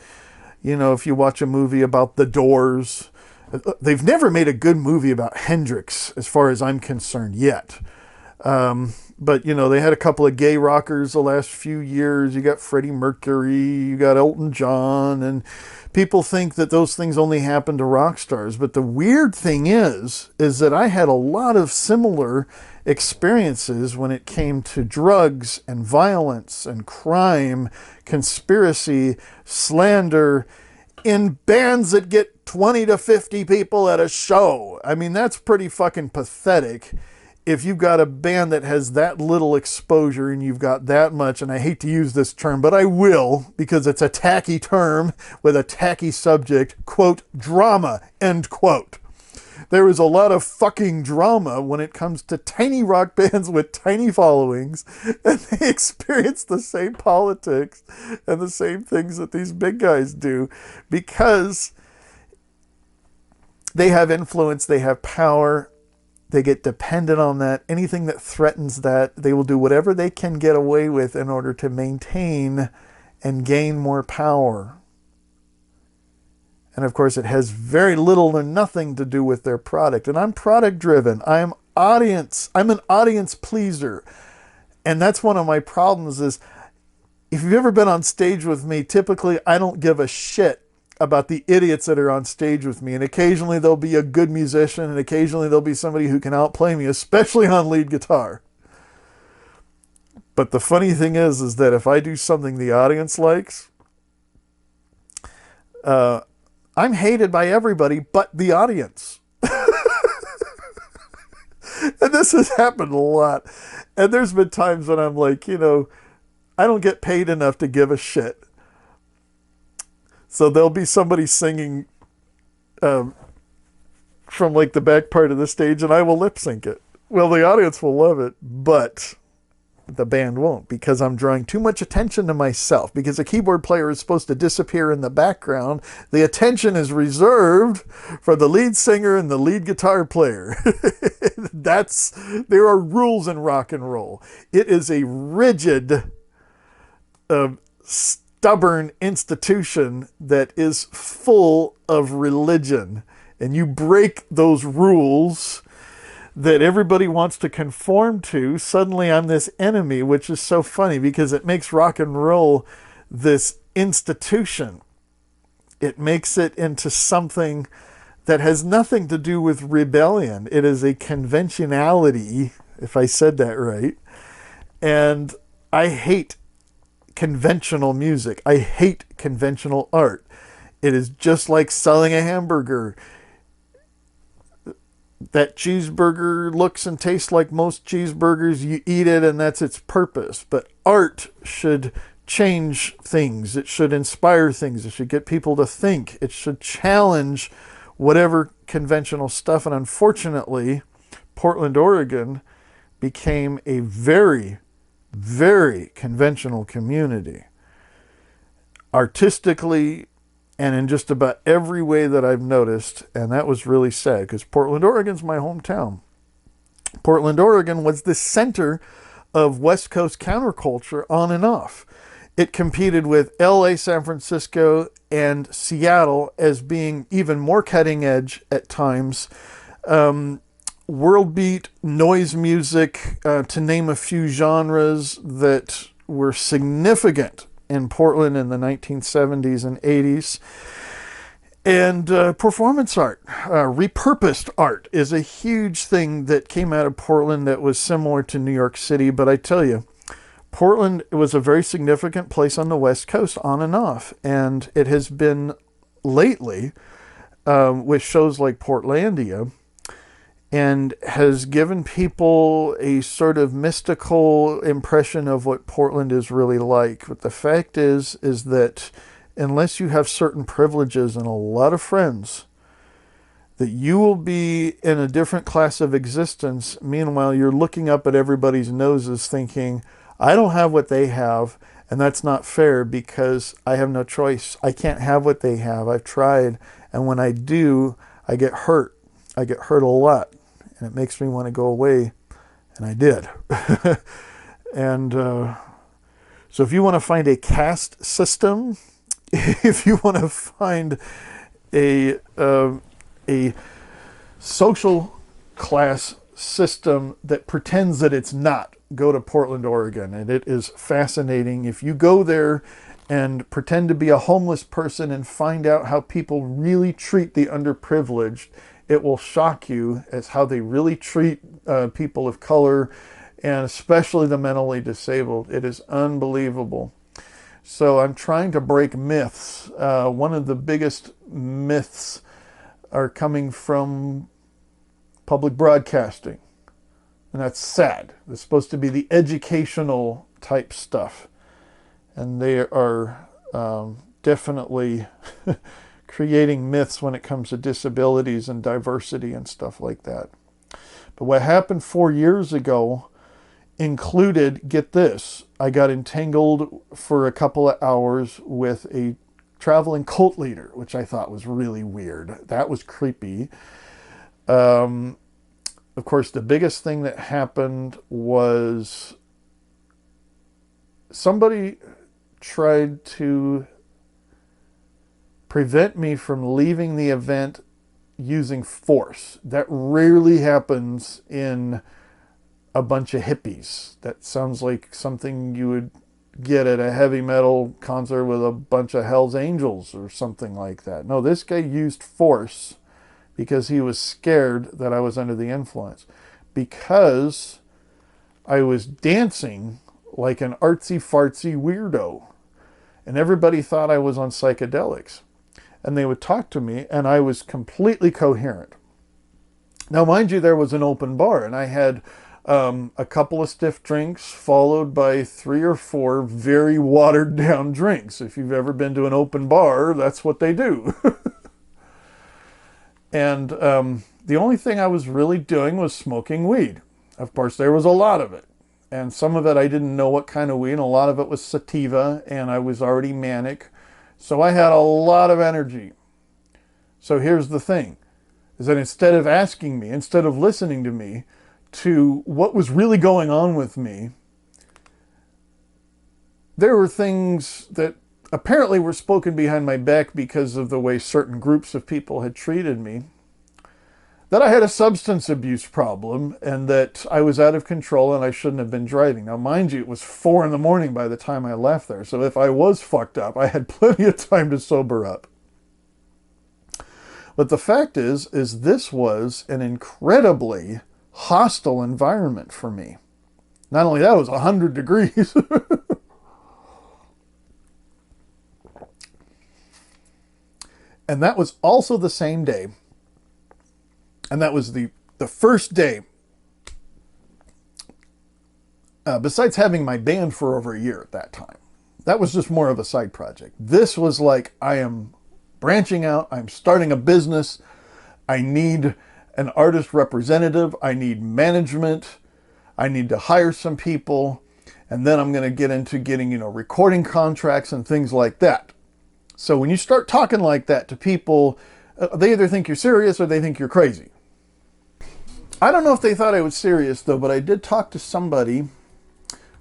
[SPEAKER 2] You know, if you watch a movie about the Doors, they've never made a good movie about Hendrix, as far as I'm concerned, yet. But, they had a couple of gay rockers the last few years. You got Freddie Mercury, you got Elton John, and people think that those things only happen to rock stars. But the weird thing is that I had a lot of similar experiences when it came to drugs and violence and crime, conspiracy, slander, in bands that get 20 to 50 people at a show. I mean, that's pretty fucking pathetic. If you've got a band that has that little exposure and you've got that much, and I hate to use this term, but I will, because it's a tacky term with a tacky subject, quote, drama, end quote. There is a lot of fucking drama when it comes to tiny rock bands with tiny followings, and they experience the same politics and the same things that these big guys do, because they have influence, they have power. They get dependent on that. Anything that threatens that, they will do whatever they can get away with in order to maintain and gain more power. And of course, it has very little or nothing to do with their product. And I'm product driven. I'm an audience pleaser. And that's one of my problems is, if you've ever been on stage with me, typically I don't give a shit about the idiots that are on stage with me. And occasionally there'll be a good musician, and occasionally there'll be somebody who can outplay me, especially on lead guitar. But the funny thing is that if I do something the audience likes, I'm hated by everybody but the audience. And this has happened a lot. And there's been times when I'm like, I don't get paid enough to give a shit. So there'll be somebody singing um, from like the back part of the stage, and I will lip sync it. Well, the audience will love it, but the band won't, because I'm drawing too much attention to myself. Because a keyboard player is supposed to disappear in the background, the attention is reserved for the lead singer and the lead guitar player. There are rules in rock and roll. It is a rigid, stubborn institution that is full of religion, and you break those rules that everybody wants to conform to, suddenly I'm this enemy, which is so funny because it makes rock and roll this institution. It makes it into something that has nothing to do with rebellion. It is a conventionality, if I said that right. And I hate conventional music. I hate conventional art. It is just like selling a hamburger. That cheeseburger looks and tastes like most cheeseburgers. You eat it and that's its purpose. But art should change things. It should inspire things. It should get people to think. It should challenge whatever conventional stuff. And unfortunately, Portland, Oregon became a very, very conventional community. Artistically, and in just about every way that I've noticed, and that was really sad because Portland, Oregon's my hometown. Portland, Oregon was the center of West Coast counterculture on and off. It competed with LA, San Francisco, and Seattle as being even more cutting edge at times. World beat, noise music, to name a few genres that were significant in Portland in the 1970s and 80s. And performance art, repurposed art is a huge thing that came out of Portland that was similar to New York City. But I tell you, Portland was a very significant place on the West Coast on and off. And it has been lately with shows like Portlandia, and has given people a sort of mystical impression of what Portland is really like. But the fact is that unless you have certain privileges and a lot of friends, that you will be in a different class of existence. Meanwhile, you're looking up at everybody's noses thinking, I don't have what they have, and that's not fair because I have no choice. I can't have what they have. I've tried, and when I do, I get hurt. I get hurt a lot. And it makes me want to go away. And I did. And so if you want to find a caste system, if you want to find a social class system that pretends that it's not, go to Portland, Oregon. And it is fascinating. If you go there and pretend to be a homeless person and find out how people really treat the underprivileged, it will shock you as how they really treat people of color, and especially the mentally disabled. It is unbelievable. So I'm trying to break myths. One of the biggest myths are coming from public broadcasting. And that's sad. It's supposed to be the educational type stuff. And they are definitely creating myths when it comes to disabilities and diversity and stuff like that. But what happened 4 years ago included, get this, I got entangled for a couple of hours with a traveling cult leader, which I thought was really weird. That was creepy. Of course, the biggest thing that happened was somebody tried to prevent me from leaving the event using force. That rarely happens in a bunch of hippies. That sounds like something you would get at a heavy metal concert with a bunch of Hell's Angels or something like that. No, this guy used force because he was scared that I was under the influence. Because I was dancing like an artsy-fartsy weirdo. And everybody thought I was on psychedelics. And they would talk to me, and I was completely coherent. Now, mind you, there was an open bar, and I had a couple of stiff drinks followed by 3 or 4 very watered down drinks. If you've ever been to an open bar, that's what they do. And the only thing I was really doing was smoking weed. Of course, there was a lot of it. And some of it I didn't know what kind of weed, and a lot of it was sativa, and I was already manic. So I had a lot of energy. So here's the thing, is that instead of asking me, instead of listening to me, to what was really going on with me, there were things that apparently were spoken behind my back because of the way certain groups of people had treated me, that I had a substance abuse problem and that I was out of control and I shouldn't have been driving. Now, mind you, it was 4 in the morning by the time I left there. So if I was fucked up, I had plenty of time to sober up. But the fact is this was an incredibly hostile environment for me. Not only that, it was 100 degrees. And that was also the same day. And that was the first day, besides having my band for over a year at that time. That was just more of a side project. This was like, I am branching out. I'm starting a business. I need an artist representative. I need management. I need to hire some people. And then I'm going to get into getting, recording contracts and things like that. So when you start talking like that to people, they either think you're serious or they think you're crazy. I don't know if they thought I was serious, though, but I did talk to somebody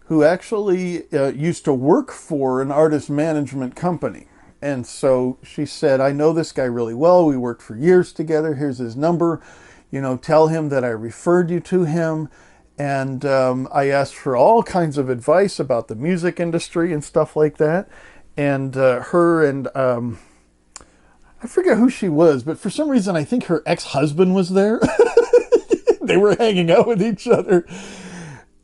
[SPEAKER 2] who actually used to work for an artist management company. And so she said, I know this guy really well. We worked for years together. Here's his number. Tell him that I referred you to him. And I asked for all kinds of advice about the music industry and stuff like that. And her and I forget who she was, but for some reason I think her ex-husband was there. They were hanging out with each other.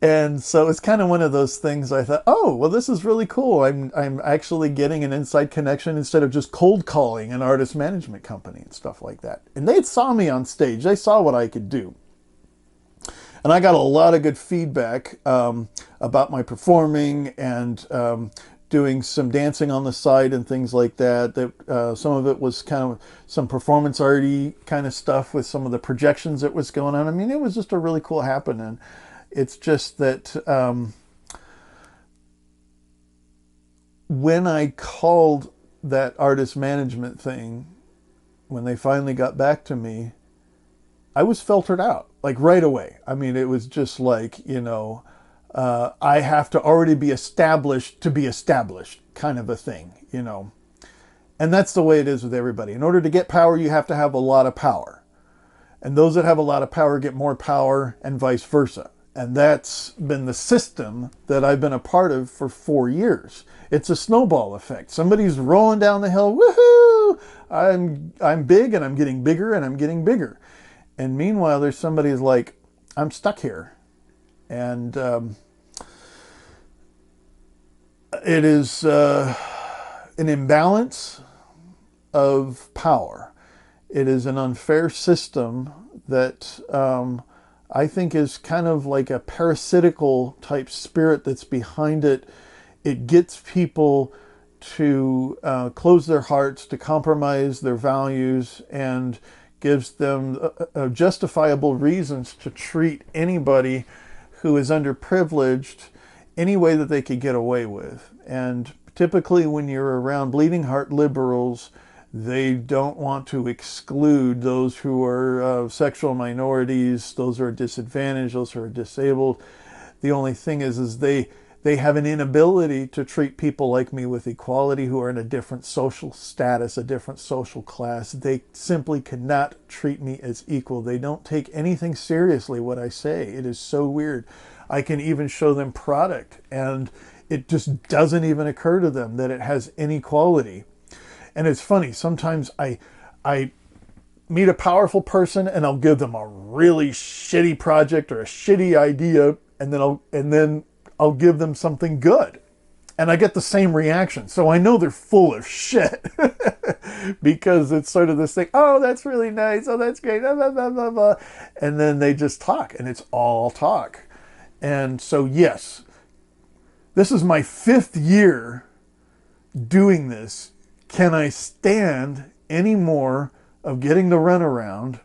[SPEAKER 2] And so it's kind of one of those things I thought, oh, well, this is really cool. I'm actually getting an inside connection instead of just cold calling an artist management company and stuff like that. And they saw me on stage. They saw what I could do. And I got a lot of good feedback about my performing and doing some dancing on the side and things like that. Some of it was kind of some performance arty kind of stuff with some of the projections that was going on. I mean, it was just a really cool happening. It's just that when I called that artist management thing, when they finally got back to me, I was filtered out, like right away. I mean, it was just like, I have to already be established to be established kind of a thing, And that's the way it is with everybody. In order to get power, you have to have a lot of power. And those that have a lot of power get more power and vice versa. And that's been the system that I've been a part of for 4 years. It's a snowball effect. Somebody's rolling down the hill, woohoo! I'm big and I'm getting bigger and I'm getting bigger. And meanwhile, there's somebody who's like, I'm stuck here. And it is an imbalance of power. It is an unfair system that I think is kind of like a parasitical type spirit that's behind it. It gets people to close their hearts, to compromise their values, and gives them justifiable reasons to treat anybody who is underprivileged any way that they could get away with. And typically when you're around bleeding heart liberals, they don't want to exclude those who are sexual minorities, those who are disadvantaged, those who are disabled. The only thing is they have an inability to treat people like me with equality who are in a different social status, a different social class. They simply cannot treat me as equal. They don't take anything seriously what I say. It is so weird. I can even show them product and it just doesn't even occur to them that it has any quality. And it's funny, sometimes I meet a powerful person and I'll give them a really shitty project or a shitty idea, and then I'll give them something good. And I get the same reaction. So I know they're full of shit. Because it's sort of this thing, oh, that's really nice, oh, that's great, blah, blah, blah, blah, blah. And then they just talk, and it's all talk. And so, yes, this is my 5th year doing this. Can I stand any more of getting the runaround,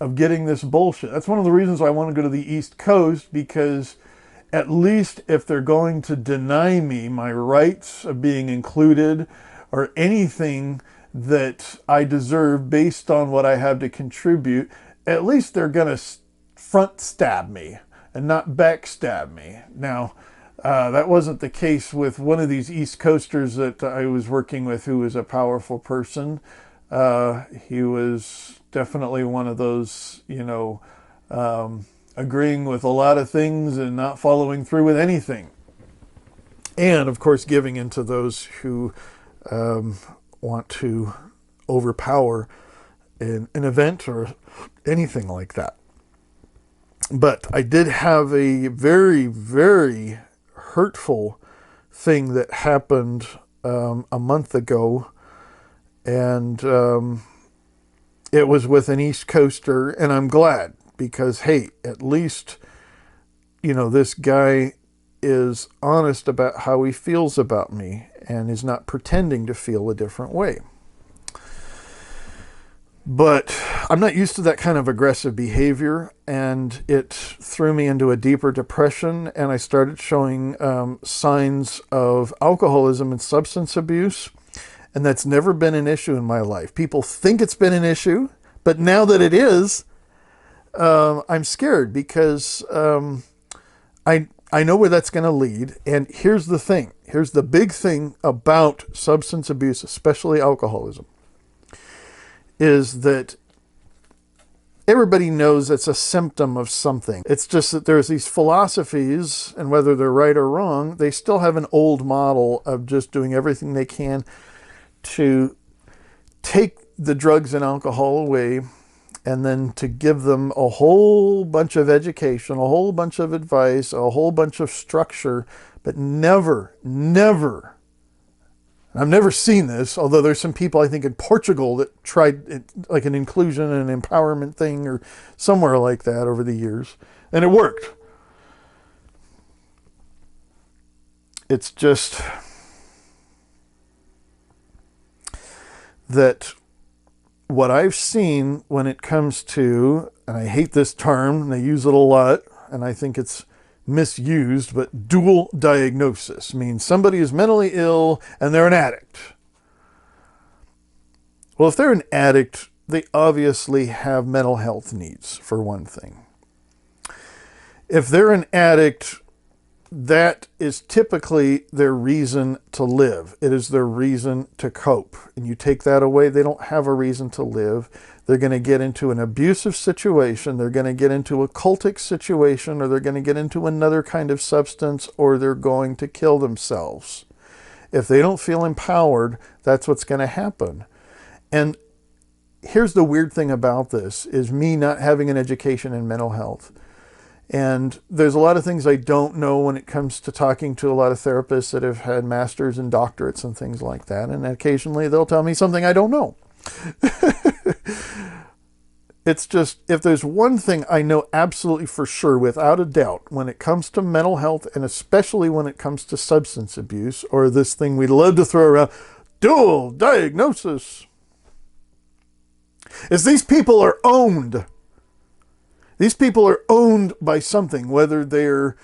[SPEAKER 2] of getting this bullshit. That's one of the reasons why I want to go to the East Coast, because at least if they're going to deny me my rights of being included or anything that I deserve based on what I have to contribute, at least they're going to front stab me and not backstab me. Now, that wasn't the case with one of these East Coasters that I was working with who was a powerful person. He was definitely one of those, agreeing with a lot of things and not following through with anything. And, of course, giving into those who want to overpower an event or anything like that. But I did have a very, very hurtful thing that happened a month ago, and it was with an East Coaster, and I'm glad, because hey, at least this guy is honest about how he feels about me and is not pretending to feel a different way. But I'm not used to that kind of aggressive behavior, and it threw me into a deeper depression, and I started showing signs of alcoholism and substance abuse, and that's never been an issue in my life. People think it's been an issue, but now that it is, I'm scared, because I know where that's going to lead. And here's the thing. Here's the big thing about substance abuse, especially alcoholism, is that everybody knows it's a symptom of something. It's just that there's these philosophies, and whether they're right or wrong, they still have an old model of just doing everything they can to take the drugs and alcohol away, and then to give them a whole bunch of education, a whole bunch of advice, a whole bunch of structure, but never, I've never seen this, although there's some people, I think, in Portugal that tried it, like an inclusion and empowerment thing or somewhere like that over the years, and it worked. It's just that what I've seen when it comes to, and I hate this term, and they use it a lot, and I think it's misused, but dual diagnosis means somebody is mentally ill and they're an addict. Well, if they're an addict, they obviously have mental health needs, for one thing. If they're an addict, that is typically their reason to live. It is their reason to cope. And you take that away, they don't have a reason to live. They're going to get into an abusive situation. They're going to get into a cultic situation, or they're going to get into another kind of substance, or they're going to kill themselves. If they don't feel empowered, that's what's going to happen. And here's the weird thing about this, is me not having an education in mental health. And there's a lot of things I don't know when it comes to talking to a lot of therapists that have had masters and doctorates and things like that. And occasionally they'll tell me something I don't know. It's just, if there's one thing I know absolutely for sure, without a doubt, when it comes to mental health, and especially when it comes to substance abuse, or this thing we love to throw around, dual diagnosis, is these people are owned. These people are owned by something, whether they're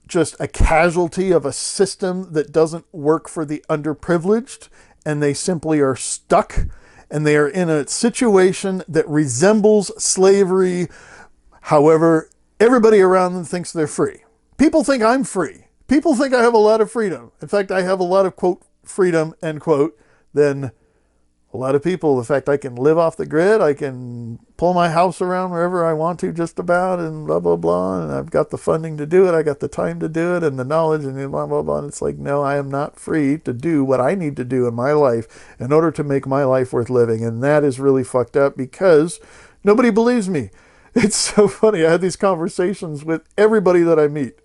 [SPEAKER 2] just a casualty of a system that doesn't work for the underprivileged, and they simply are stuck, and they are in a situation that resembles slavery. However, everybody around them thinks they're free. People think I'm free. People think I have a lot of freedom. In fact, I have a lot of, quote, freedom, end quote, than a lot of people. In fact, I can live off the grid. I can pull my house around wherever I want to, just about, and blah, blah, blah. And I've got the funding to do it. I got the time to do it, and the knowledge, and blah, blah, blah. And it's like, no, I am not free to do what I need to do in my life in order to make my life worth living. And that is really fucked up, because nobody believes me. It's so funny. I had these conversations with everybody that I meet.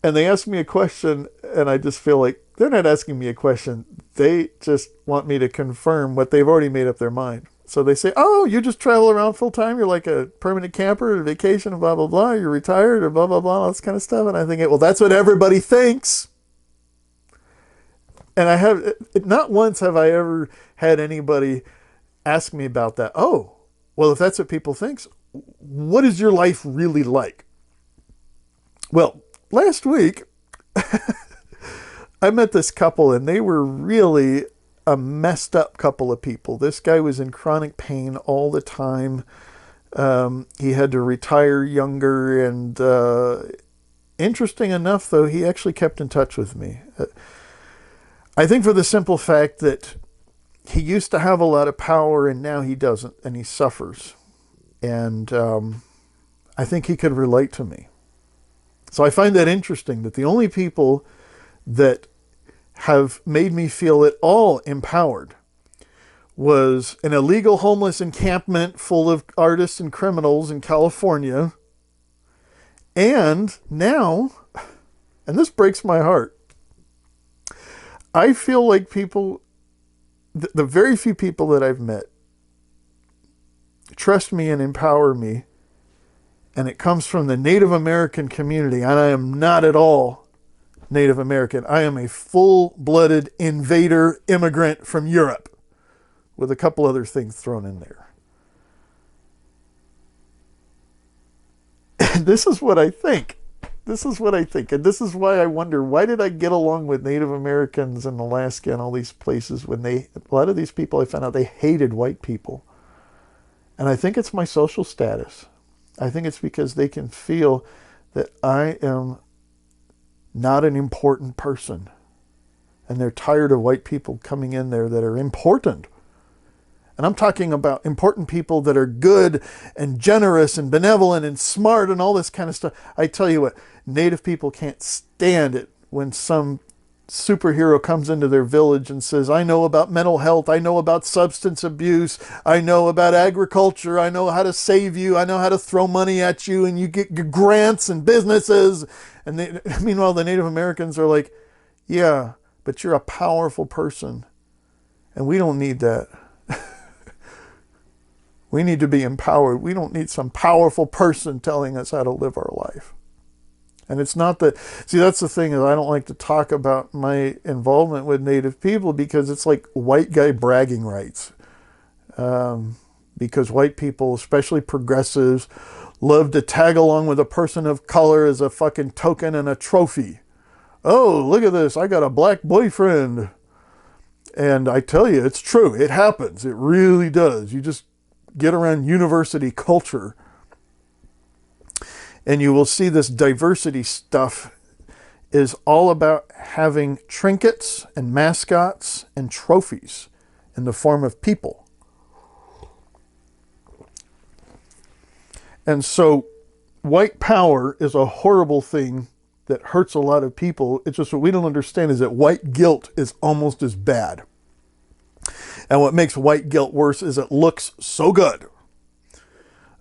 [SPEAKER 2] And they ask me a question, and I just feel like they're not asking me a question. They just want me to confirm what they've already made up their mind. So they say, oh, you just travel around full time? You're like a permanent camper, a vacation, blah, blah, blah. You're retired, or blah, blah, blah, all this kind of stuff. And I think, well, that's what everybody thinks. And I have not once have I ever had anybody ask me about that. Oh, well, if that's what people think, what is your life really like? Well, last week I met this couple and they were really a messed up couple of people. This guy was in chronic pain all the time. He had to retire younger, and interesting enough, though, he actually kept in touch with me. I think for the simple fact that he used to have a lot of power and now he doesn't, and he suffers. And I think he could relate to me. So I find that interesting that the only people that have made me feel at all empowered was an illegal homeless encampment full of artists and criminals in California. And now, and this breaks my heart, I feel like people, the very few people that I've met, trust me and empower me. And it comes from the Native American community. And I am not at all Native American. I am a full-blooded invader immigrant from Europe with a couple other things thrown in there. And this is what I think. This is what I think. And this is why I wonder, why did I get along with Native Americans in Alaska and all these places when a lot of these people, I found out they hated white people. And I think it's my social status. I think it's because they can feel that I am not an important person. And they're tired of white people coming in there that are important. And I'm talking about important people that are good and generous and benevolent and smart and all this kind of stuff. I tell you what, Native people can't stand it when some superhero comes into their village and says, I know about mental health, I know about substance abuse, I know about agriculture, I know how to save you, I know how to throw money at you, and you get grants and businesses. And meanwhile, the Native Americans are like, yeah, but you're a powerful person, and we don't need that. We need to be empowered. We don't need some powerful person telling us how to live our life. And it's not that, see, that's the thing, is I don't like to talk about my involvement with Native people because it's like white guy bragging rights. Because white people, especially progressives, love to tag along with a person of color as a fucking token and a trophy. Oh, look at this, I got a black boyfriend. And I tell you, it's true. It happens. It really does. You just get around university culture and you will see this diversity stuff is all about having trinkets and mascots and trophies in the form of people. And so white power is a horrible thing that hurts a lot of people. It's just what we don't understand is that white guilt is almost as bad. And what makes white guilt worse is it looks so good,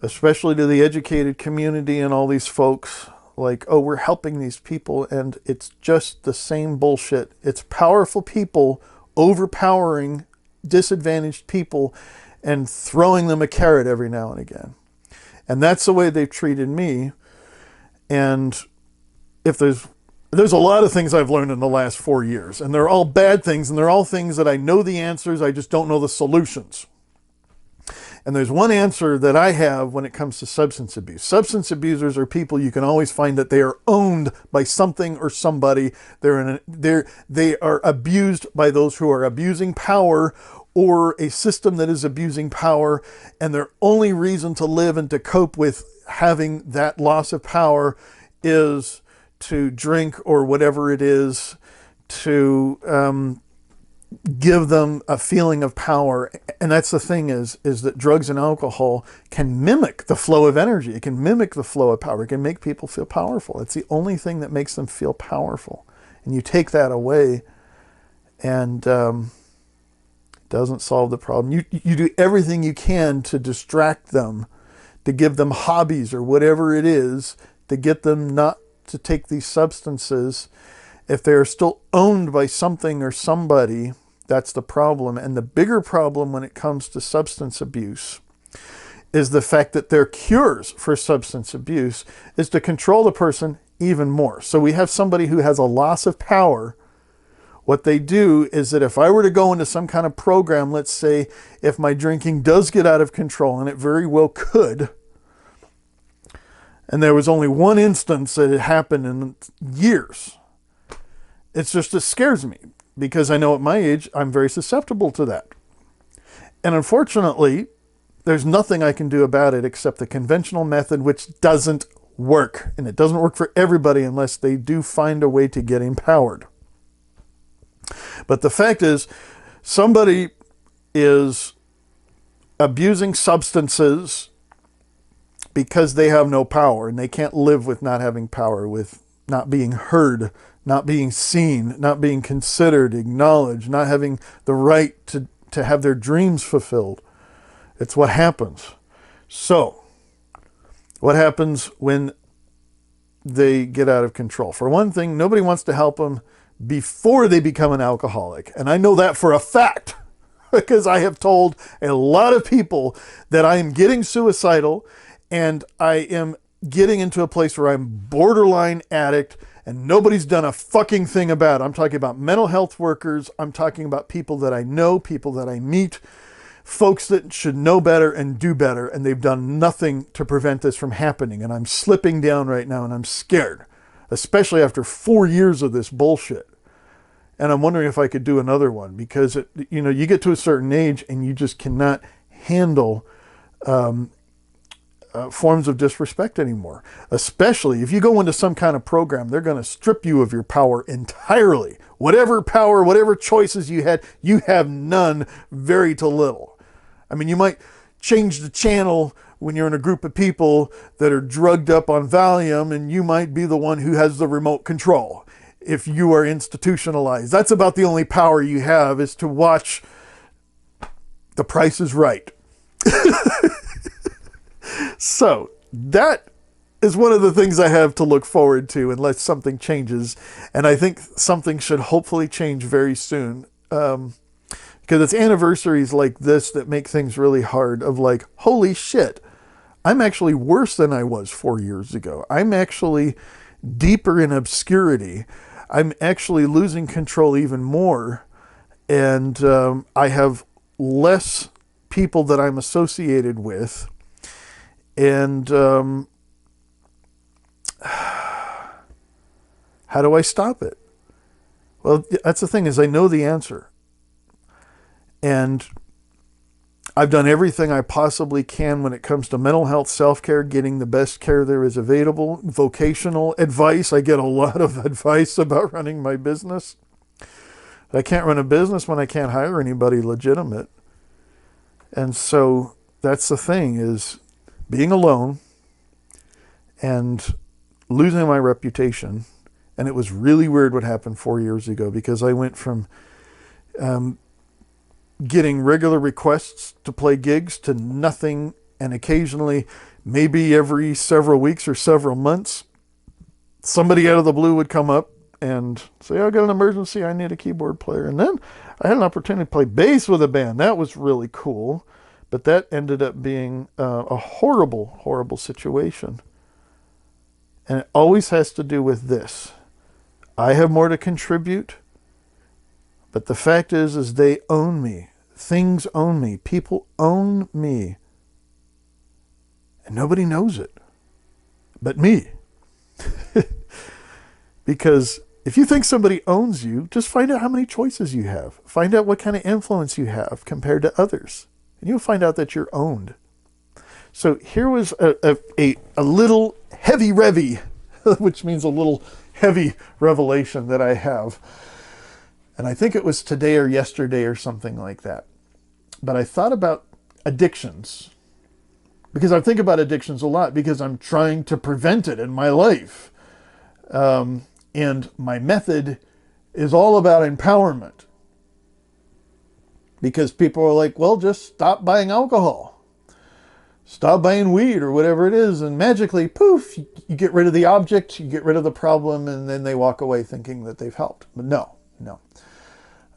[SPEAKER 2] especially to the educated community and all these folks, like, oh, we're helping these people, and it's just the same bullshit. It's powerful people overpowering disadvantaged people and throwing them a carrot every now and again. And that's the way they've treated me. And if there's a lot of things I've learned in the last 4 years, and they're all bad things, and they're all things that I know the answers, I just don't know the solutions. And there's one answer that I have when it comes to substance abuse. Substance abusers are people you can always find that they are owned by something or somebody. They are abused by those who are abusing power or a system that is abusing power, and their only reason to live and to cope with having that loss of power is to drink or whatever it is to give them a feeling of power. And that's the thing is that drugs and alcohol can mimic the flow of energy. It can mimic the flow of power. It can make people feel powerful. It's the only thing that makes them feel powerful. And you take that away and it doesn't solve the problem. You do everything you can to distract them, to give them hobbies or whatever it is, to get them not to take these substances. If they're still owned by something or somebody, that's the problem. And the bigger problem when it comes to substance abuse is the fact that their cures for substance abuse is to control the person even more. So we have somebody who has a loss of power. What they do is that if I were to go into some kind of program, let's say if my drinking does get out of control, and it very well could, and there was only one instance that it happened in years, it scares me because I know at my age I'm very susceptible to that. And unfortunately, there's nothing I can do about it except the conventional method, which doesn't work. And it doesn't work for everybody unless they do find a way to get empowered. But the fact is, somebody is abusing substances because they have no power, and they can't live with not having power, with not being heard, not being seen, not being considered, acknowledged, not having the right to have their dreams fulfilled. It's what happens. So, what happens when they get out of control? For one thing, nobody wants to help them before they become an alcoholic. And I know that for a fact because I have told a lot of people that I am getting suicidal and I am getting into a place where I'm borderline addict and nobody's done a fucking thing about it. I'm talking about mental health workers. I'm talking about people that I know, people that I meet, folks that should know better and do better, and they've done nothing to prevent this from happening. And I'm slipping down right now and I'm scared, especially after 4 years of this bullshit. And I'm wondering if I could do another one because, you get to a certain age and you just cannot handle forms of disrespect anymore. Especially if you go into some kind of program, they're going to strip you of your power entirely. Whatever power, whatever choices you had, you have none, very to little. I mean, you might change the channel when you're in a group of people that are drugged up on Valium, and you might be the one who has the remote control. If you are institutionalized, that's about the only power you have, is to watch The Price is Right. So that is one of the things I have to look forward to unless something changes. And I think something should hopefully change very soon. Because it's anniversaries like this that make things really hard of like, holy shit, I'm actually worse than I was 4 years ago. I'm actually deeper in obscurity. I'm actually losing control even more. And I have less people that I'm associated with. And how do I stop it? Well, that's the thing, is I know the answer. And I've done everything I possibly can when it comes to mental health, self-care, getting the best care there is available, vocational advice. I get a lot of advice about running my business. I can't run a business when I can't hire anybody legitimate. And so that's the thing, is being alone and losing my reputation. And it was really weird what happened 4 years ago, because I went from getting regular requests to play gigs to nothing, and occasionally, maybe every several weeks or several months, somebody out of the blue would come up and say, "I got an emergency, I need a keyboard player." And then I had an opportunity to play bass with a band. That was really cool. But that ended up being a horrible, horrible situation. And it always has to do with this. I have more to contribute, but the fact is they own me. Things own me. People own me. And nobody knows it but me. Because if you think somebody owns you, just find out how many choices you have. Find out what kind of influence you have compared to others. And you'll find out that you're owned. So here was a little heavy revy, which means a little heavy revelation that I have. And I think it was today or yesterday or something like that. But I thought about addictions. Because I think about addictions a lot because I'm trying to prevent it in my life. And my method is all about empowerment. Because people are like, well, just stop buying alcohol. Stop buying weed or whatever it is. And magically, poof, you get rid of the object, you get rid of the problem, and then they walk away thinking that they've helped. But no.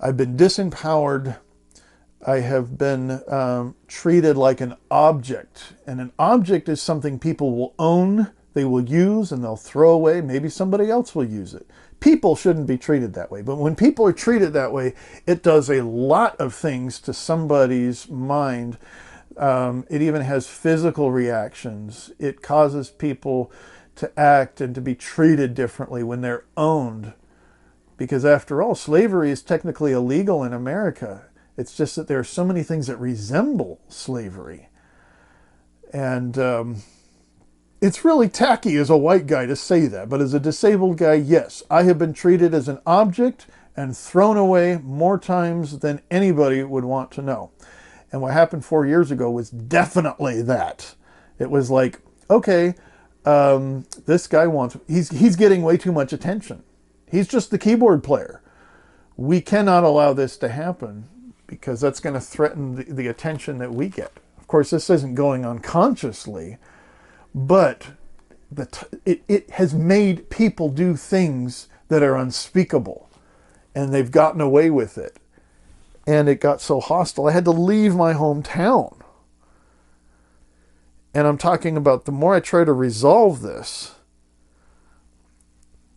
[SPEAKER 2] I've been disempowered. I have been treated like an object. And an object is something people will own, they will use, and they'll throw away. Maybe somebody else will use it. people shouldn't be treated that way. But when people are treated that way, it does a lot of things to somebody's mind. It even has physical reactions. It causes people to act and to be treated differently when they're owned. Because after all, slavery is technically illegal in America. It's just that there are so many things that resemble slavery. And it's really tacky as a white guy to say that. But as a disabled guy, yes, I have been treated as an object and thrown away more times than anybody would want to know. And what happened 4 years ago was definitely that. It was like, okay, this guy he's getting way too much attention. He's just the keyboard player. We cannot allow this to happen because that's going to threaten the attention that we get. Of course, this isn't going on consciously, but it has made people do things that are unspeakable, and they've gotten away with it. And it got so hostile, I had to leave my hometown. And I'm talking about the more I try to resolve this,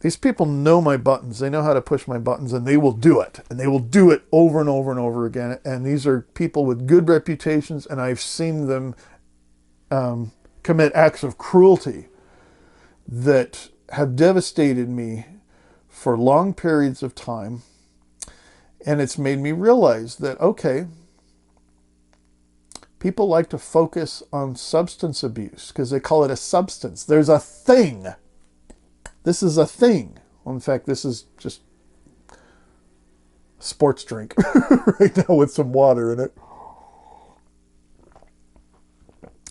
[SPEAKER 2] these people know my buttons. They know how to push my buttons, and they will do it. And they will do it over and over and over again. And these are people with good reputations, and I've seen them commit acts of cruelty that have devastated me for long periods of time. And it's made me realize that, okay, people like to focus on substance abuse because they call it a substance. There's a thing. This is a thing. Well, in fact, this is just a sports drink right now with some water in it.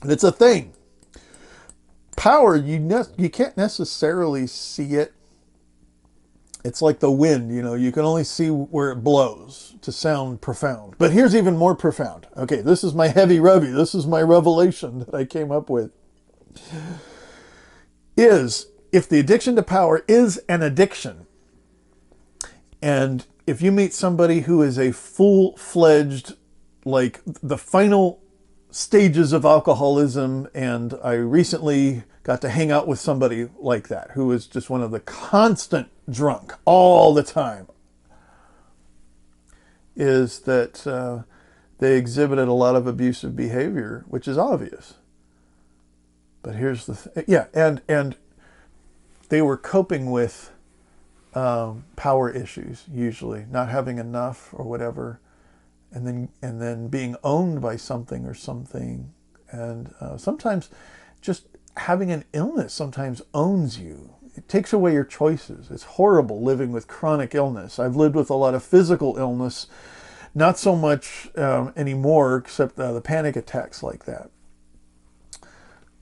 [SPEAKER 2] And it's a thing. Power, you can't necessarily see it. It's like the wind, you can only see where it blows to sound profound. But here's even more profound. Okay, this is my heavy revy. This is my revelation that I came up with. If the addiction to power is an addiction, and if you meet somebody who is a full-fledged, like the final stages of alcoholism, and I recently got to hang out with somebody like that who was just one of the constant drunk all the time, is that they exhibited a lot of abusive behavior, which is obvious. But here's the thing. Yeah, and they were coping with power issues, usually not having enough or whatever, and then being owned by something or something, and sometimes just having an illness sometimes owns you. It takes away your choices. It's horrible living with chronic illness. I've lived with a lot of physical illness, not so much anymore, except the panic attacks like that.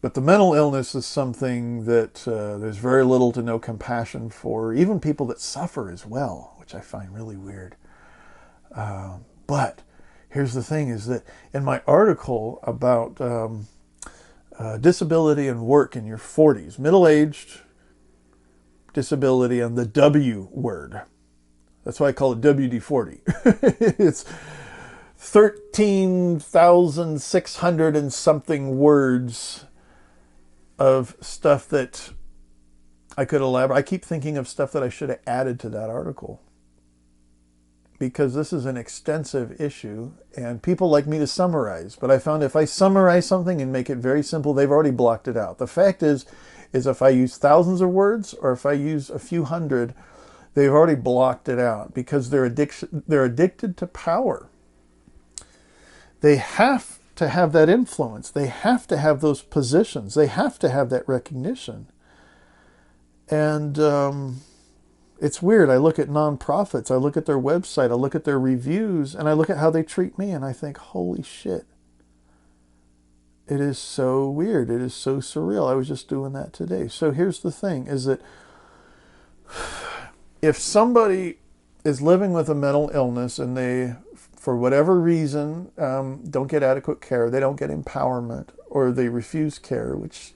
[SPEAKER 2] But the mental illness is something that there's very little to no compassion for, even people that suffer as well, which I find really weird. But here's the thing, is that in my article about disability and work in your 40s, middle-aged disability and the W word. That's why I call it WD-40. It's 13,600 and something words of stuff that I could elaborate. I keep thinking of stuff that I should have added to that article, because this is an extensive issue and people like me to summarize. But I found if I summarize something and make it very simple, they've already blocked it out. The fact is if I use thousands of words or if I use a few hundred, they've already blocked it out because they're addicted to power. They have to have that influence. They have to have those positions. They have to have that recognition. And it's weird. I look at nonprofits, I look at their website, I look at their reviews, and I look at how they treat me, and I think, holy shit. It is so weird. It is so surreal. I was just doing that today. So here's the thing, is that if somebody is living with a mental illness and they, for whatever reason, don't get adequate care, they don't get empowerment, or they refuse care, which,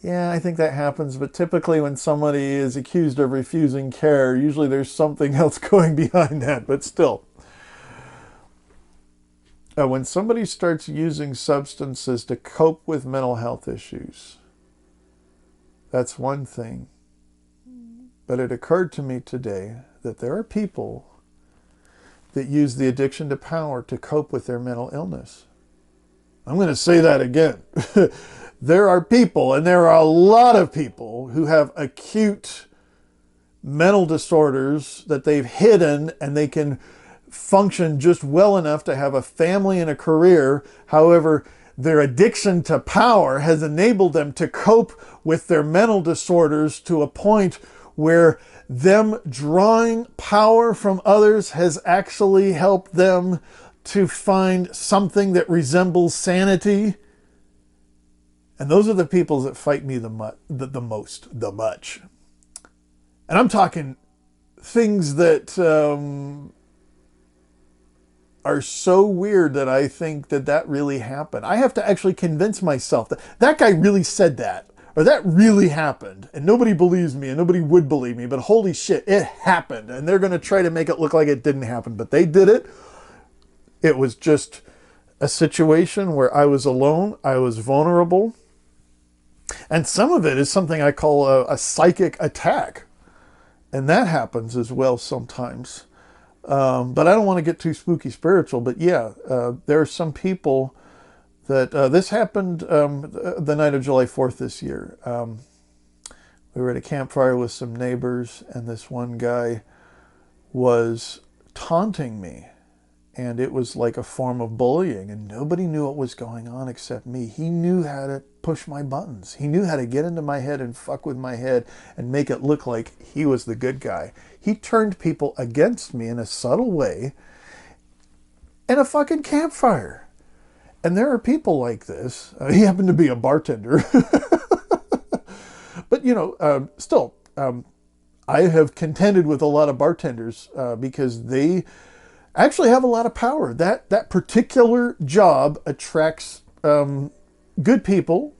[SPEAKER 2] yeah, I think that happens. But typically when somebody is accused of refusing care, usually there's something else going behind that, but still. When somebody starts using substances to cope with mental health issues, that's one thing. But it occurred to me today that there are people that use the addiction to power to cope with their mental illness. I'm going to say that again. There are people, and there are a lot of people, who have acute mental disorders that they've hidden, and they can function just well enough to have a family and a career. However, their addiction to power has enabled them to cope with their mental disorders to a point where them drawing power from others has actually helped them to find something that resembles sanity. And those are the people that fight me the much. And I'm talking things that are so weird that I think that really happened. I have to actually convince myself that that guy really said that, or that really happened, and nobody believes me, and nobody would believe me, but holy shit, it happened. And they're going to try to make it look like it didn't happen, but they did it. It was just a situation where I was alone, I was vulnerable, and some of it is something I call a psychic attack. And that happens as well sometimes. But I don't want to get too spooky spiritual. But yeah, there are some people that this happened the night of July 4th this year. We were at a campfire with some neighbors, and this one guy was taunting me. And it was like a form of bullying, and nobody knew what was going on except me. He knew how to push my buttons. He knew how to get into my head and fuck with my head and make it look like he was the good guy. He turned people against me in a subtle way in a fucking campfire. And there are people like this. He happened to be a bartender. But, still, I have contended with a lot of bartenders because they actually have a lot of power. That particular job attracts good people,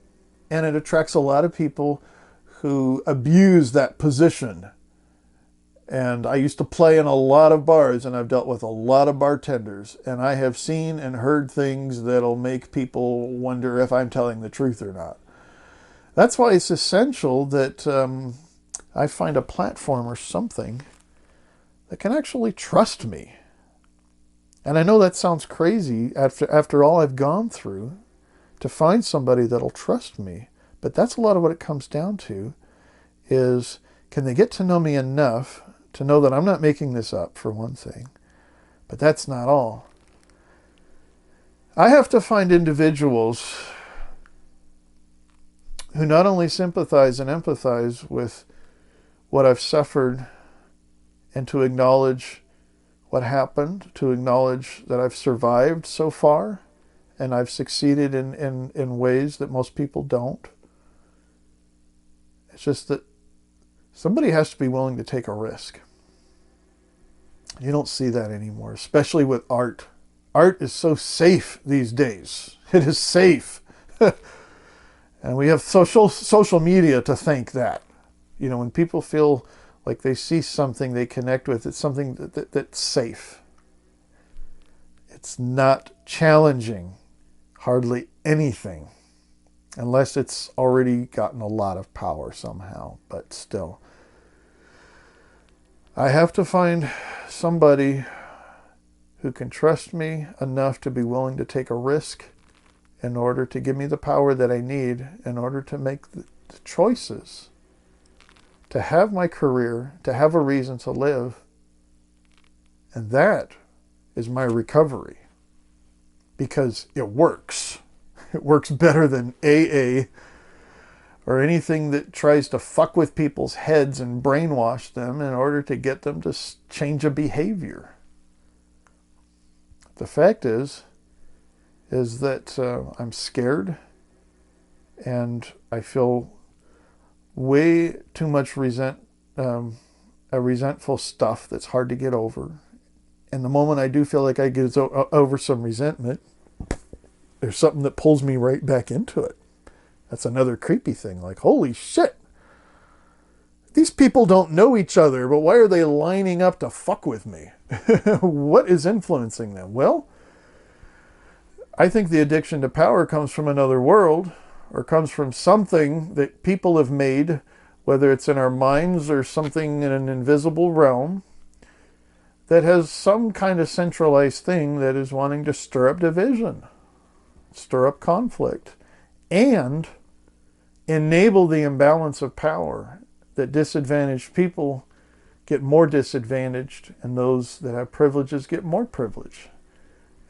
[SPEAKER 2] and it attracts a lot of people who abuse that position. And I used to play in a lot of bars, and I've dealt with a lot of bartenders, and I have seen and heard things that'll make people wonder if I'm telling the truth or not. That's why it's essential that I find a platform or something that can actually trust me. And I know that sounds crazy after all I've gone through, to find somebody that'll trust me. But that's a lot of what it comes down to, is can they get to know me enough to know that I'm not making this up, for one thing. But that's not all. I have to find individuals who not only sympathize and empathize with what I've suffered, and to acknowledge what happened, to acknowledge that I've survived so far, and I've succeeded in ways that most people don't. It's just that somebody has to be willing to take a risk. You don't see that anymore, especially with art. Art is so safe these days. It is safe. And we have social media to thank that. When people feel like they see something they connect with, it's something that's safe. It's not challenging hardly anything, unless it's already gotten a lot of power somehow. But still, I have to find somebody who can trust me enough to be willing to take a risk in order to give me the power that I need in order to make the choices, to have my career, to have a reason to live. And that is my recovery, because it works. It works better than AA or anything that tries to fuck with people's heads and brainwash them in order to get them to change a behavior. The fact is that I'm scared, and I feel way too much resentful stuff that's hard to get over. And the moment I do feel like I get over some resentment, there's something that pulls me right back into it. That's another creepy thing. Like, holy shit, these people don't know each other, but why are they lining up to fuck with me? What is influencing them? Well, I think the addiction to power comes from another world, or comes from something that people have made, whether it's in our minds or something in an invisible realm that has some kind of centralized thing that is wanting to stir up division, stir up conflict, and enable the imbalance of power that disadvantaged people get more disadvantaged and those that have privileges get more privilege.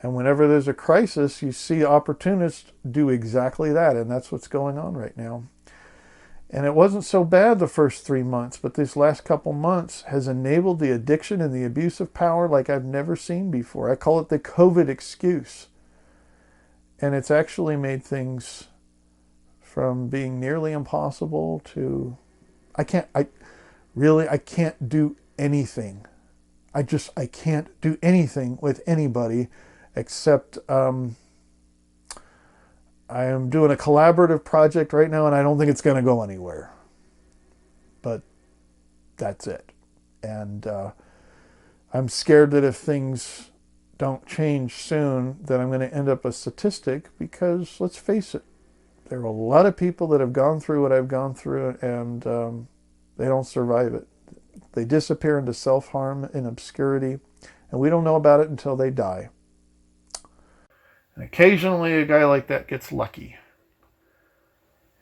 [SPEAKER 2] And whenever there's a crisis, you see opportunists do exactly that, and that's what's going on right now. And it wasn't so bad the first 3 months, but these last couple months has enabled the addiction and the abuse of power like I've never seen before. I call it the COVID excuse. And it's actually made things from being nearly impossible to I can't do anything. I can't do anything with anybody except I am doing a collaborative project right now and I don't think it's going to go anywhere. But that's it. And I'm scared that if things don't change soon, that I'm going to end up a statistic because, let's face it, there are a lot of people that have gone through what I've gone through and they don't survive it. They disappear into self-harm and obscurity, and we don't know about it until they die. And occasionally a guy like that gets lucky.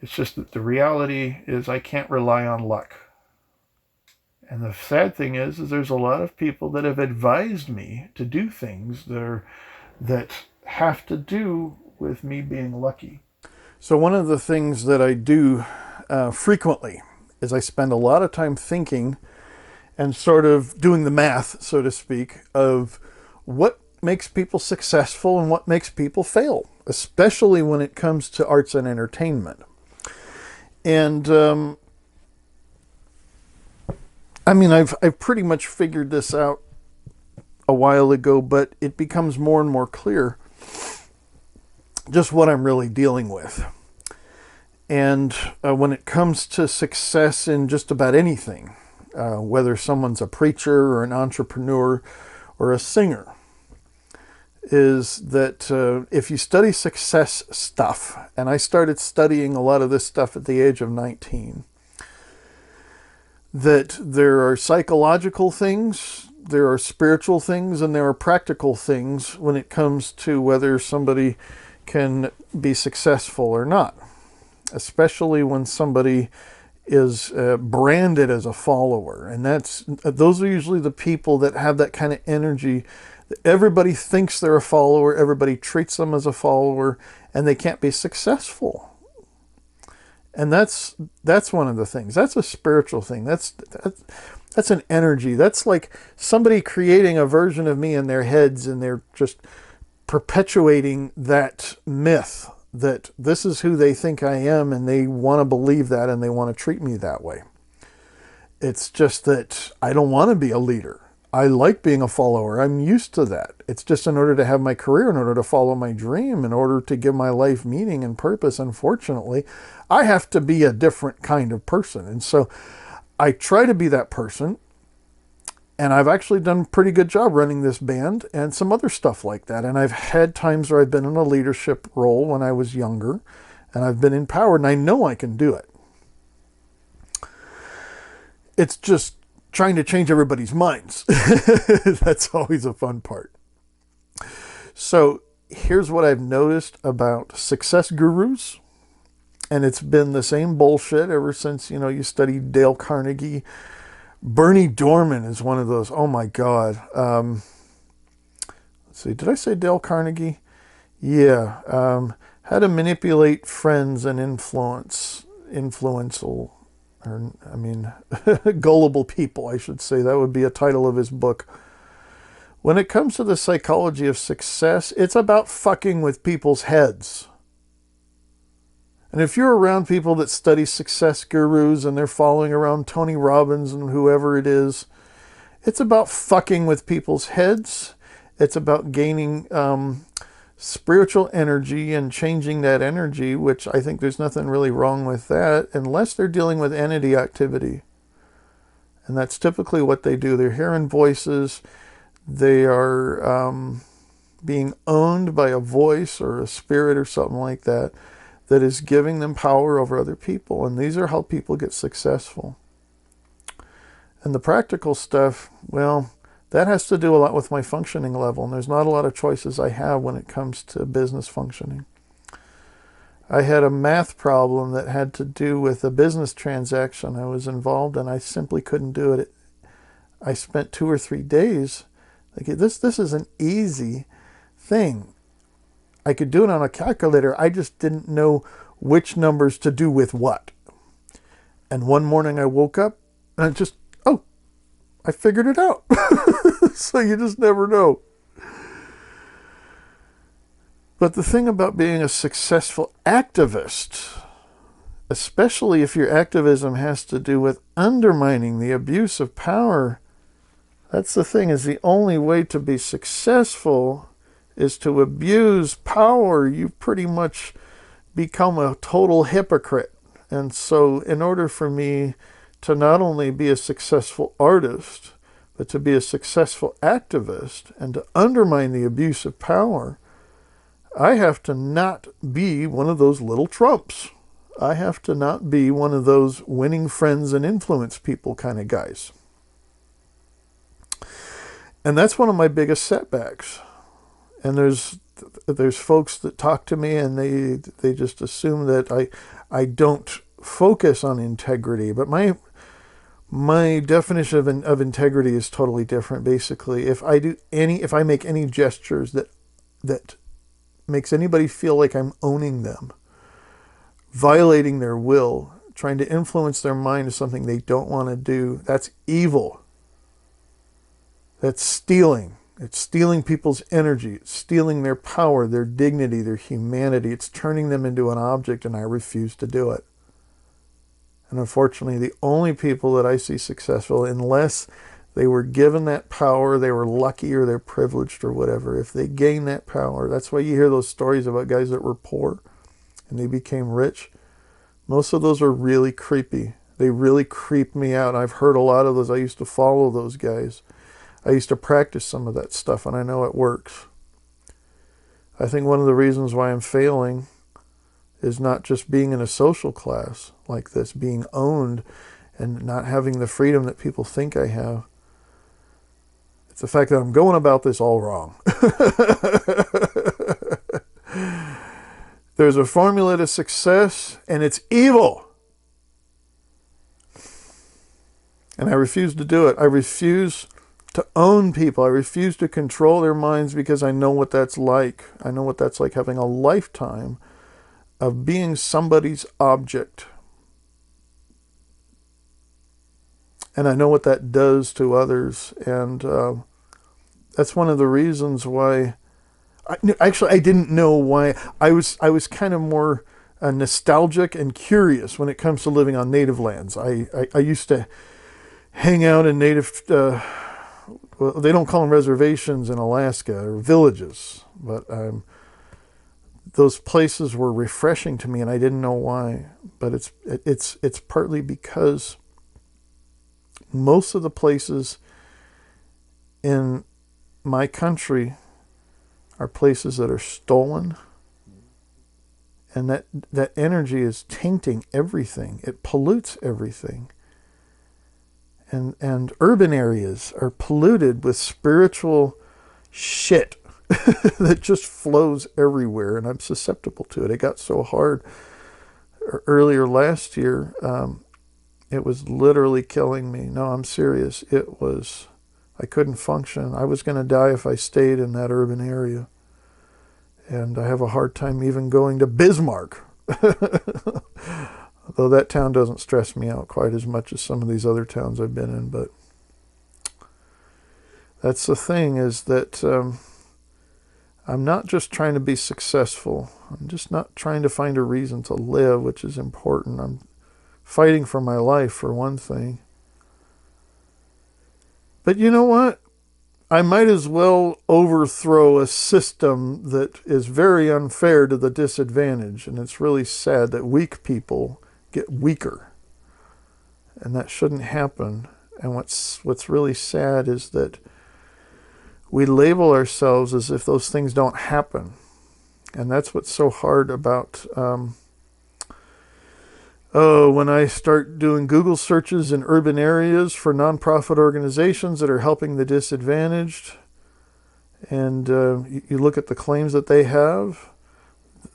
[SPEAKER 2] It's just that the reality is I can't rely on luck. And the sad thing is there's a lot of people that have advised me to do things that have to do with me being lucky. So one of the things that I do frequently is I spend a lot of time thinking and sort of doing the math, so to speak, of what makes people successful and what makes people fail, especially when it comes to arts and entertainment. And I've pretty much figured this out a while ago, but it becomes more and more clear just what I'm really dealing with. And when it comes to success in just about anything, whether someone's a preacher or an entrepreneur or a singer, is that if you study success stuff, and I started studying a lot of this stuff at the age of 19, that there are psychological things, there are spiritual things, and there are practical things when it comes to whether somebody can be successful or not, especially when somebody is branded as a follower. And those are usually the people that have that kind of energy. Everybody thinks they're a follower, everybody treats them as a follower, and they can't be successful. And that's one of the things. That's a spiritual thing. That's an energy. That's like somebody creating a version of me in their heads, and they're just perpetuating that myth that this is who they think I am, and they want to believe that, and they want to treat me that way. It's just that I don't want to be a leader. I like being a follower. I'm used to that. It's just in order to have my career, in order to follow my dream, in order to give my life meaning and purpose, unfortunately, I have to be a different kind of person. And so I try to be that person. And I've actually done a pretty good job running this band and some other stuff like that. And I've had times where I've been in a leadership role when I was younger, and I've been empowered, and I know I can do it. It's just trying to change everybody's minds. That's always a fun part. So here's what I've noticed about success gurus. And it's been the same bullshit ever since, you studied Dale Carnegie. Bernie Dorman is one of those. Oh my God. Let's see. Did I say Dale Carnegie? Yeah. How to manipulate friends and gullible people, I should say. That would be a title of his book. When it comes to the psychology of success, it's about fucking with people's heads. And if you're around people that study success gurus and they're following around Tony Robbins and whoever it is, it's about fucking with people's heads. It's about gaining spiritual energy and changing that energy, which I think there's nothing really wrong with that, unless they're dealing with entity activity. And that's typically what they do. They're hearing voices. They are being owned by a voice or a spirit or something like that. that is giving them power over other people. And these are how people get successful. And the practical stuff, well, that has to do a lot with my functioning level. And there's not a lot of choices I have when it comes to business functioning. I had a math problem that had to do with a business transaction I was involved in. I simply couldn't do it. I spent 2 or 3 days thinking, this is an easy thing. I could do it on a calculator. I just didn't know which numbers to do with what. And one morning I woke up and I figured it out. So you just never know. But the thing about being a successful activist, especially if your activism has to do with undermining the abuse of power, that's the thing, is the only way to be successful is to abuse power. You pretty much become a total hypocrite. And so in order for me to not only be a successful artist, but to be a successful activist and to undermine the abuse of power, I have to not be one of those little Trumps. I have to not be one of those winning friends and influence people kind of guys. And that's one of my biggest setbacks. And there's folks that talk to me and they just assume that I don't focus on integrity. But my definition of integrity is totally different. Basically, if I make any gestures that makes anybody feel like I'm owning them, violating their will, trying to influence their mind to something they don't want to do, that's evil. That's stealing. It's stealing people's energy. It's stealing their power, their dignity, their humanity. It's turning them into an object, and I refuse to do it. And unfortunately, the only people that I see successful, unless they were given that power, they were lucky or they're privileged or whatever, if they gain that power, that's why you hear those stories about guys that were poor and they became rich. Most of those are really creepy. They really creep me out. I've heard a lot of those. I used to follow those guys. I used to practice some of that stuff, and I know it works. I think one of the reasons why I'm failing is not just being in a social class like this, being owned and not having the freedom that people think I have. It's the fact that I'm going about this all wrong. There's a formula to success, and it's evil. And I refuse to do it. I refuse to own people. I refuse to control their minds because I know what that's like. I know what that's like, having a lifetime of being somebody's object. And I know what that does to others. And that's one of the reasons why I didn't know why. I was kind of more nostalgic and curious when it comes to living on native lands. I used to hang out in native, well, they don't call them reservations in Alaska, or villages, but those places were refreshing to me, and I didn't know why. But it's partly because most of the places in my country are places that are stolen, and that energy is tainting everything. It pollutes everything. And urban areas are polluted with spiritual shit that just flows everywhere, and I'm susceptible to it. It got so hard earlier last year, it was literally killing me. No, I'm serious. I couldn't function. I was going to die if I stayed in that urban area. And I have a hard time even going to Bismarck. Though that town doesn't stress me out quite as much as some of these other towns I've been in. But that's the thing, is that I'm not just trying to be successful. I'm just not trying to find a reason to live, which is important. I'm fighting for my life, for one thing. But you know what? I might as well overthrow a system that is very unfair to the disadvantaged. And it's really sad that weak people get weaker. And that shouldn't happen. And what's really sad is that we label ourselves as if those things don't happen. And that's what's so hard about Oh, when I start doing Google searches in urban areas for nonprofit organizations that are helping the disadvantaged, and you look at the claims that they have,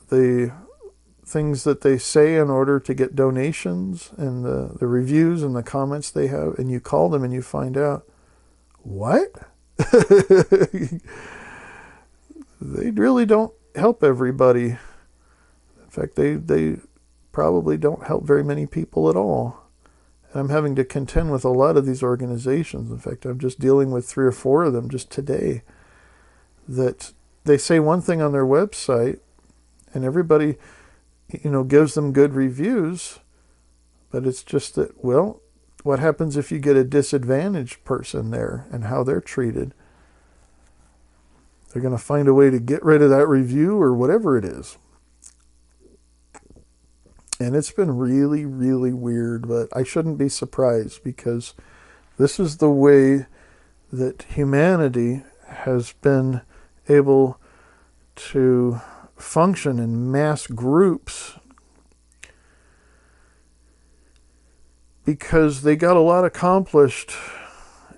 [SPEAKER 2] the things that they say in order to get donations, and the reviews and the comments they have, and you call them and you find out, what? They really don't help everybody. In fact, they probably don't help very many people at all. And I'm having to contend with a lot of these organizations. In fact, I'm just dealing with 3 or 4 of them just today, that they say one thing on their website and everybody, gives them good reviews, but it's just that, well, what happens if you get a disadvantaged person there and how they're treated? They're going to find a way to get rid of that review or whatever it is. And it's been really, really weird, but I shouldn't be surprised, because this is the way that humanity has been able to function in mass groups, because they got a lot accomplished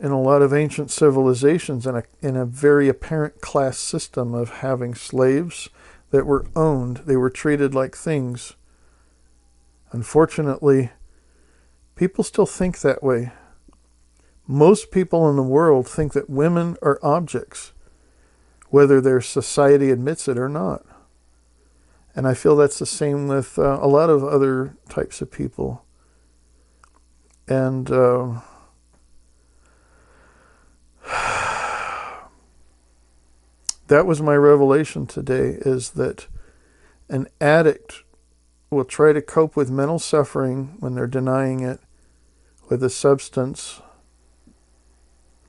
[SPEAKER 2] in a lot of ancient civilizations in a very apparent class system of having slaves that were owned. They were treated like things. Unfortunately, people still think that way. Most people in the world think that women are objects, whether their society admits it or not. And I feel that's the same with a lot of other types of people. And that was my revelation today, is that an addict will try to cope with mental suffering when they're denying it with a substance.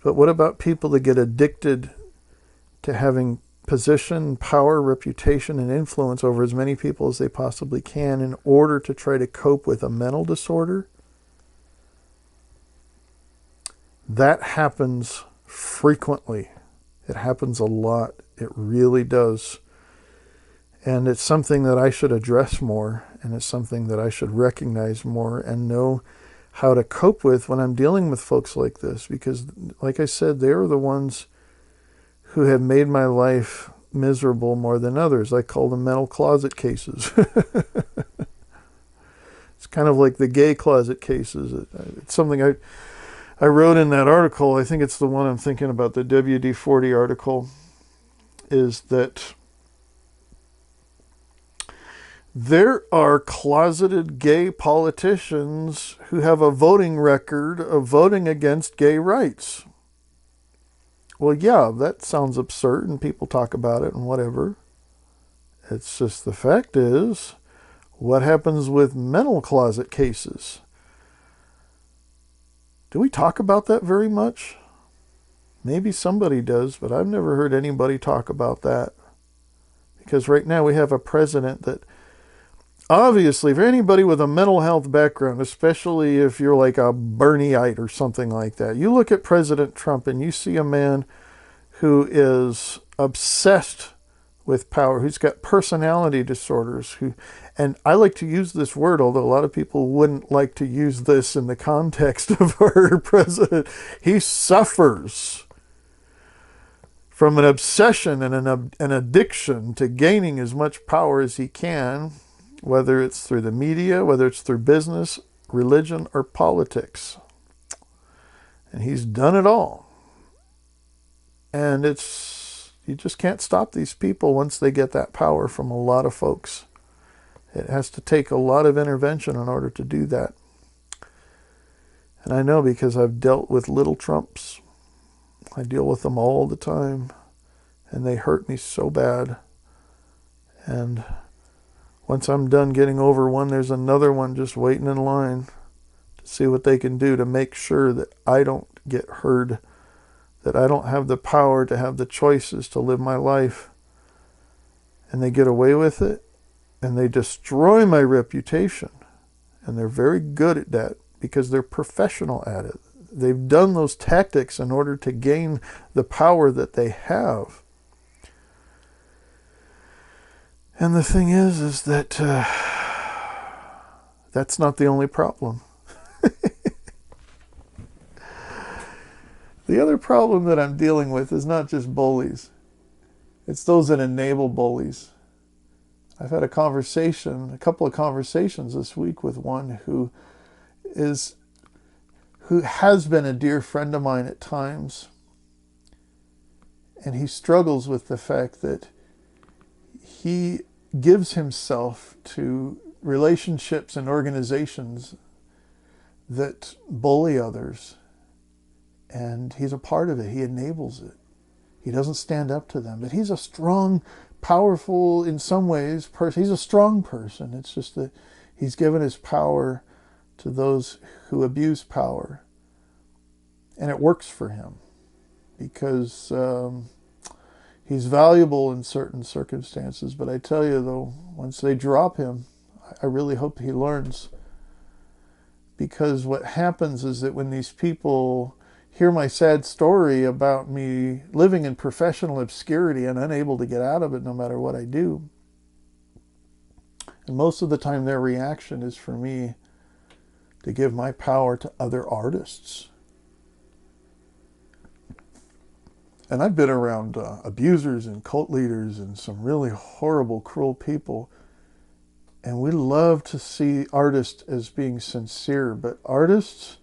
[SPEAKER 2] But what about people that get addicted to having position, power, reputation, and influence over as many people as they possibly can in order to try to cope with a mental disorder? That happens frequently. It happens a lot. It really does. And it's something that I should address more, and it's something that I should recognize more and know how to cope with when I'm dealing with folks like this. Because, like I said, they're the ones who have made my life miserable more than others. I call them mental closet cases. It's kind of like the gay closet cases. It's something I wrote in that article. I think it's the one I'm thinking about, the WD-40 article, is that there are closeted gay politicians who have a voting record of voting against gay rights. Well, yeah, that sounds absurd, and people talk about it and whatever. It's just, the fact is, what happens with mental closet cases? Do we talk about that very much? Maybe somebody does, but I've never heard anybody talk about that. Because right now we have a president that, obviously, for anybody with a mental health background, especially if you're like a Bernieite or something like that, you look at President Trump and you see a man who is obsessed with power, who's got personality disorders, and I like to use this word, although a lot of people wouldn't like to use this in the context of our president. He suffers from an obsession and an addiction to gaining as much power as he can, whether it's through the media, whether it's through business, religion, or politics. And he's done it all. And you just can't stop these people once they get that power from a lot of folks. It has to take a lot of intervention in order to do that. And I know, because I've dealt with little Trumps. I deal with them all the time. And they hurt me so bad. And once I'm done getting over one, there's another one just waiting in line to see what they can do to make sure that I don't get hurt, that I don't have the power to have the choices to live my life. And they get away with it, and they destroy my reputation. And they're very good at that because they're professional at it. They've done those tactics in order to gain the power that they have. And the thing is that That's not the only problem. The other problem that I'm dealing with is not just bullies. It's those that enable bullies. I've had a couple of conversations this week with one is who has been a dear friend of mine at times, and he struggles with the fact that he gives himself to relationships and organizations that bully others, and he's a part of it. He enables it. He doesn't stand up to them, but he's a strong, powerful, in some ways, person. He's a strong person. It's just that he's given his power to those who abuse power, and it works for him because he's valuable in certain circumstances. But I tell you, though, once they drop him, I really hope he learns, because what happens is that when these people hear my sad story about me living in professional obscurity and unable to get out of it no matter what I do, and most of the time their reaction is for me to give my power to other artists. And I've been around abusers and cult leaders and some really horrible, cruel people. And we love to see artists as being sincere, but artists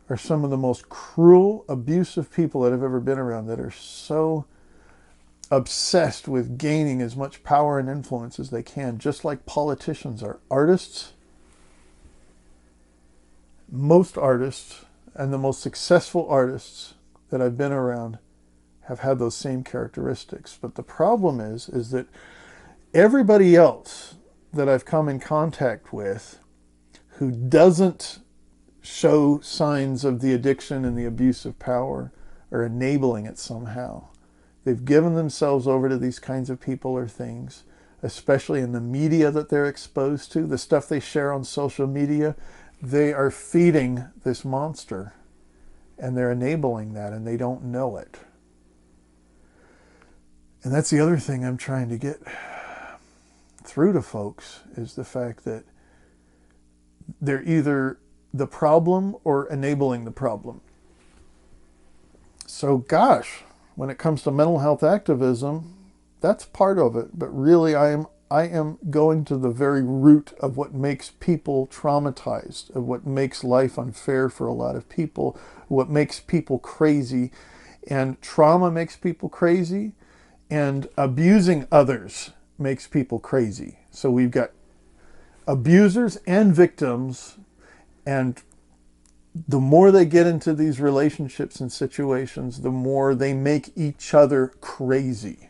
[SPEAKER 2] are some of the most cruel, abusive people that I've ever been around, that are so obsessed with gaining as much power and influence as they can, just like politicians are. Artists, most artists, and the most successful artists that I've been around have had those same characteristics. But the problem is that everybody else that I've come in contact with who doesn't show signs of the addiction and the abuse of power are enabling it somehow. They've given themselves over to these kinds of people or things, especially in the media that they're exposed to, the stuff they share on social media. They are feeding this monster, and they're enabling that, and they don't know it. And that's the other thing I'm trying to get through to folks, is the fact that they're either the problem or enabling the problem. So gosh, when it comes to mental health activism, that's part of it. But really, I am going to the very root of what makes people traumatized, of what makes life unfair for a lot of people, what makes people crazy. And trauma makes people crazy, and abusing others makes people crazy. So we've got abusers and victims, and the more they get into these relationships and situations, the more they make each other crazy.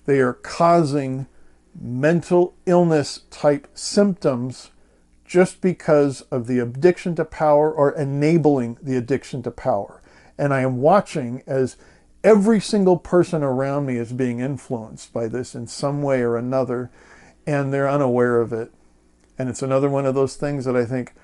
[SPEAKER 2] They are causing mental illness type symptoms just because of the addiction to power, or enabling the addiction to power. And I am watching as every single person around me is being influenced by this in some way or another, and they're unaware of it. And it's another one of those things that I think,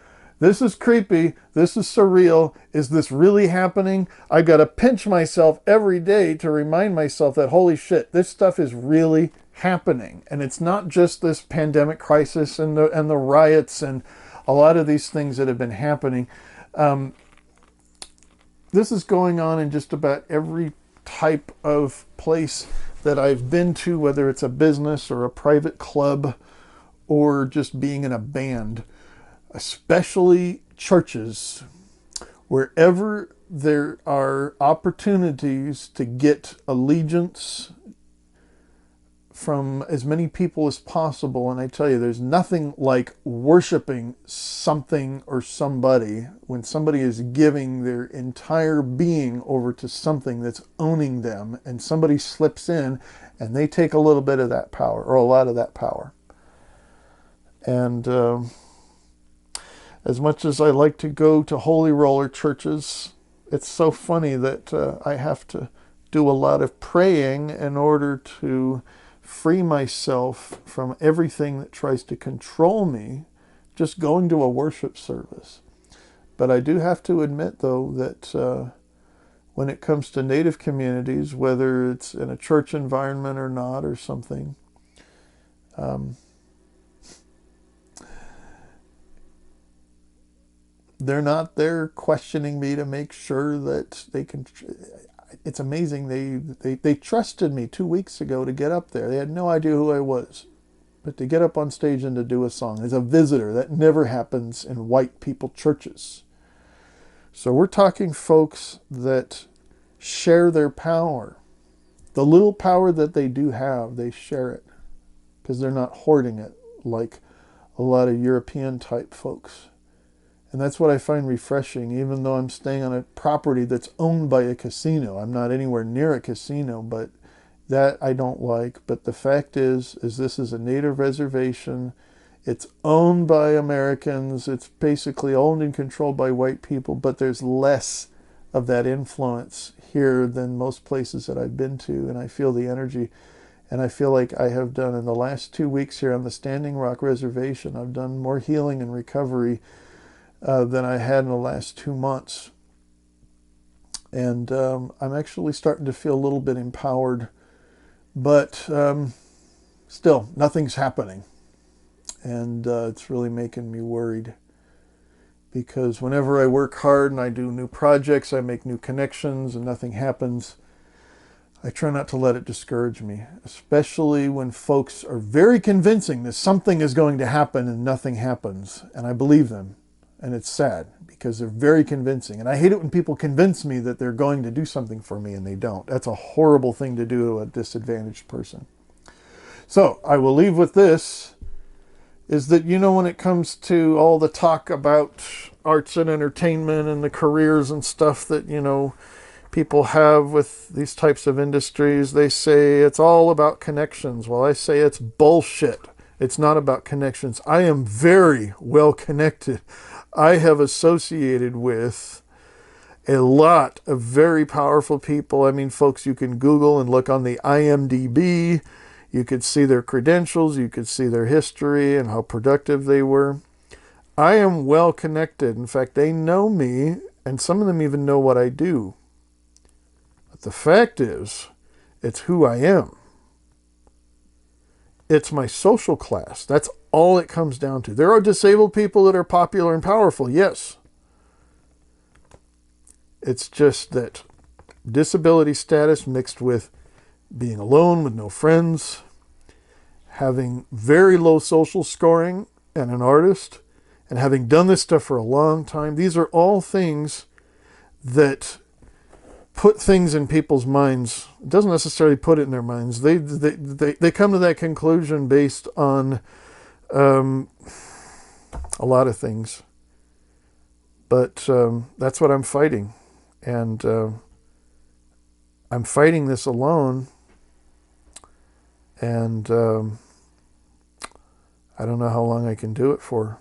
[SPEAKER 2] this is creepy, this is surreal, is this really happening? I've got to pinch myself every day to remind myself that, holy shit, this stuff is really happening. And it's not just this pandemic crisis and the riots and a lot of these things that have been happening. This is going on in just about every type of place that I've been to, whether it's a business or a private club or just being in a band, especially churches. Wherever there are opportunities to get allegiance from as many people as possible. And I tell you, there's nothing like worshiping something or somebody when somebody is giving their entire being over to something that's owning them, and somebody slips in and they take a little bit of that power, or a lot of that power. And as much as I like to go to holy roller churches, it's so funny that I have to do a lot of praying in order to free myself from everything that tries to control me, just going to a worship service. But I do have to admit, though, that when it comes to Native communities, whether it's in a church environment or not or something, They're not there questioning me to make sure that they can. It's amazing. They trusted me 2 weeks ago to get up there. They had no idea who I was. But to get up on stage and to do a song as a visitor, that never happens in white people churches. So we're talking folks that share their power. The little power that they do have, they share it because they're not hoarding it like a lot of European type folks. And that's what I find refreshing, even though I'm staying on a property that's owned by a casino. I'm not anywhere near a casino, but that I don't like. But the fact is this is a native reservation. It's owned by Americans. It's basically owned and controlled by white people, but there's less of that influence here than most places that I've been to, and I feel the energy. And I feel like I have done in the last 2 weeks here on the Standing Rock Reservation, I've done more healing and recovery than I had in the last 2 months. And I'm actually starting to feel a little bit empowered, but still, nothing's happening. And it's really making me worried. Because whenever I work hard and I do new projects, I make new connections and nothing happens, I try not to let it discourage me, especially when folks are very convincing that something is going to happen and nothing happens. And I believe them. And it's sad because they're very convincing. And I hate it when people convince me that they're going to do something for me and they don't. That's a horrible thing to do to a disadvantaged person. So I will leave with this, is that, when it comes to all the talk about arts and entertainment and the careers and stuff that, people have with these types of industries, they say it's all about connections. Well, I say it's bullshit. It's not about connections. I am very well connected. I have associated with a lot of very powerful people. I mean, folks, you can Google and look on the IMDb. You could see their credentials. You could see their history and how productive they were. I am well connected. In fact, they know me, and some of them even know what I do. But the fact is, it's who I am. It's my social class. That's all it comes down to. There are disabled people that are popular and powerful, yes. It's just that disability status mixed with being alone with no friends, having very low social scoring and an artist, and having done this stuff for a long time, these are all things that put things in people's minds. It doesn't necessarily put it in their minds. They come to that conclusion based on a lot of things. But that's what I'm fighting. And I'm fighting this alone. And I don't know how long I can do it for.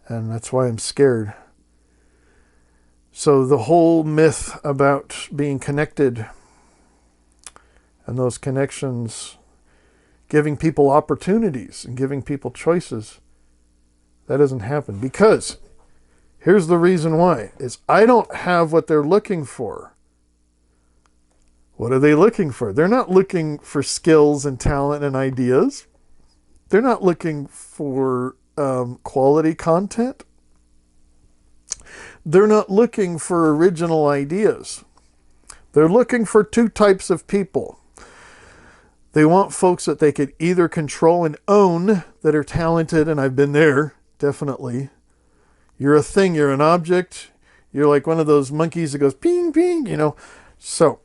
[SPEAKER 2] And that's why I'm scared. So the whole myth about being connected and those connections, giving people opportunities and giving people choices, that doesn't happen. Because here's the reason why, is I don't have what they're looking for. What are they looking for? They're not looking for skills and talent and ideas. They're not looking for quality content. They're not looking for original ideas. They're looking for two types of people. They want folks that they could either control and own, that are talented, and I've been there, definitely. You're a thing, you're an object. You're like one of those monkeys that goes ping, ping, So,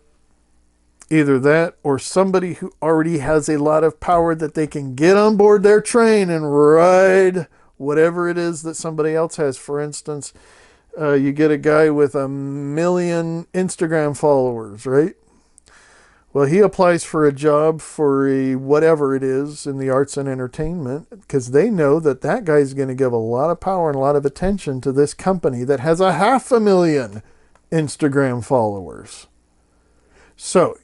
[SPEAKER 2] either that or somebody who already has a lot of power that they can get on board their train and ride whatever it is that somebody else has. For instance, you get a guy with 1 million Instagram followers, right? Well, he applies for a job for whatever it is in the arts and entertainment because they know that that guy's going to give a lot of power and a lot of attention to this company that has 500,000 Instagram followers. So,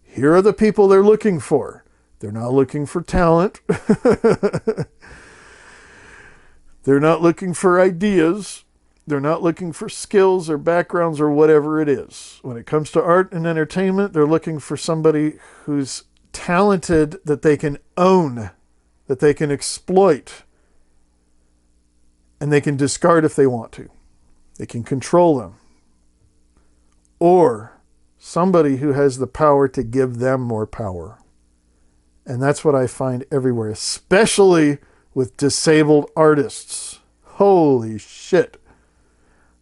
[SPEAKER 2] here are the people they're looking for. They're not looking for talent. They're not looking for ideas. They're not looking for skills or backgrounds or whatever it is. When it comes to art and entertainment, they're looking for somebody who's talented, that they can own, that they can exploit. and they can discard if they want to. They can control them. Or somebody who has the power to give them more power. And that's what I find everywhere, especially with disabled artists. Holy shit.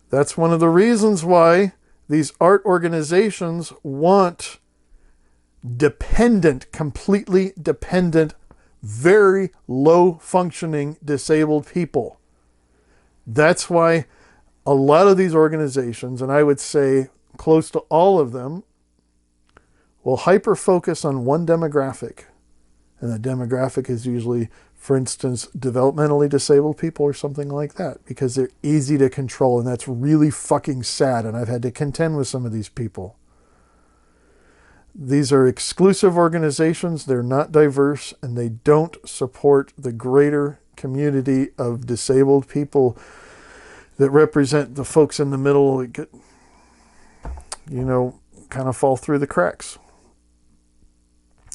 [SPEAKER 2] That's one of the reasons why these art organizations want dependent, completely dependent, very low functioning disabled people. That's why a lot of these organizations, and I would say close to all of them, will hyper focus on one demographic. And the demographic is usually, for instance, developmentally disabled people or something like that, because they're easy to control. And that's really fucking sad. And I've had to contend with some of these people. These are exclusive organizations. They're not diverse, and they don't support the greater community of disabled people that represent the folks in the middle that get, kind of fall through the cracks.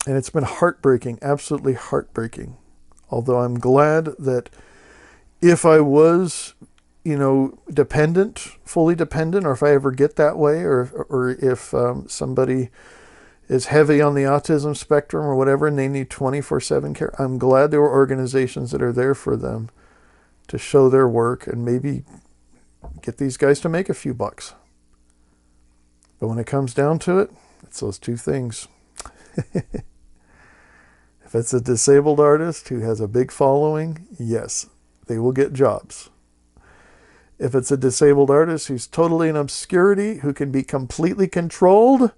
[SPEAKER 2] And it's been heartbreaking, absolutely heartbreaking. Although I'm glad that if I was, dependent, fully dependent, or if I ever get that way, or if somebody is heavy on the autism spectrum or whatever, and they need 24/7 care, I'm glad there are organizations that are there for them to show their work and maybe get these guys to make a few bucks. But when it comes down to it, it's those two things. If it's a disabled artist who has a big following, yes, they will get jobs. If it's a disabled artist who's totally in obscurity, who can be completely controlled,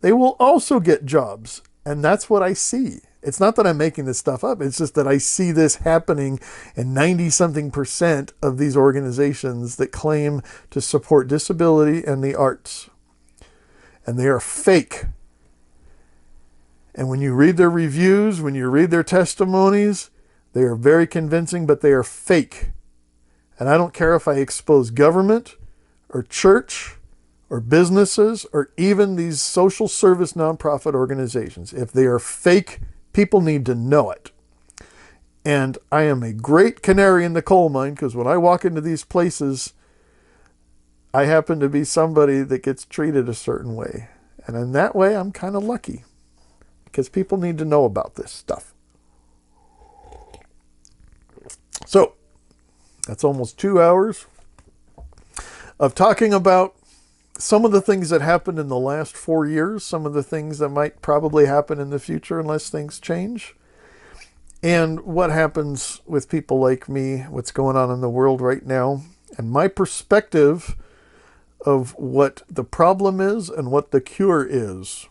[SPEAKER 2] they will also get jobs. And that's what I see. It's not that I'm making this stuff up. It's just that I see this happening in 90-something% of these organizations that claim to support disability and the arts. And they are fake. And when you read their reviews, when you read their testimonies, they are very convincing, but they are fake. And I don't care if I expose government or church or businesses or even these social service nonprofit organizations. If they are fake, people need to know it. And I am a great canary in the coal mine, because when I walk into these places, I happen to be somebody that gets treated a certain way. And in that way, I'm kind of lucky, because people need to know about this stuff. So, that's almost 2 hours of talking about some of the things that happened in the last 4 years, some of the things that might probably happen in the future unless things change, and what happens with people like me, what's going on in the world right now, and my perspective of what the problem is and what the cure is.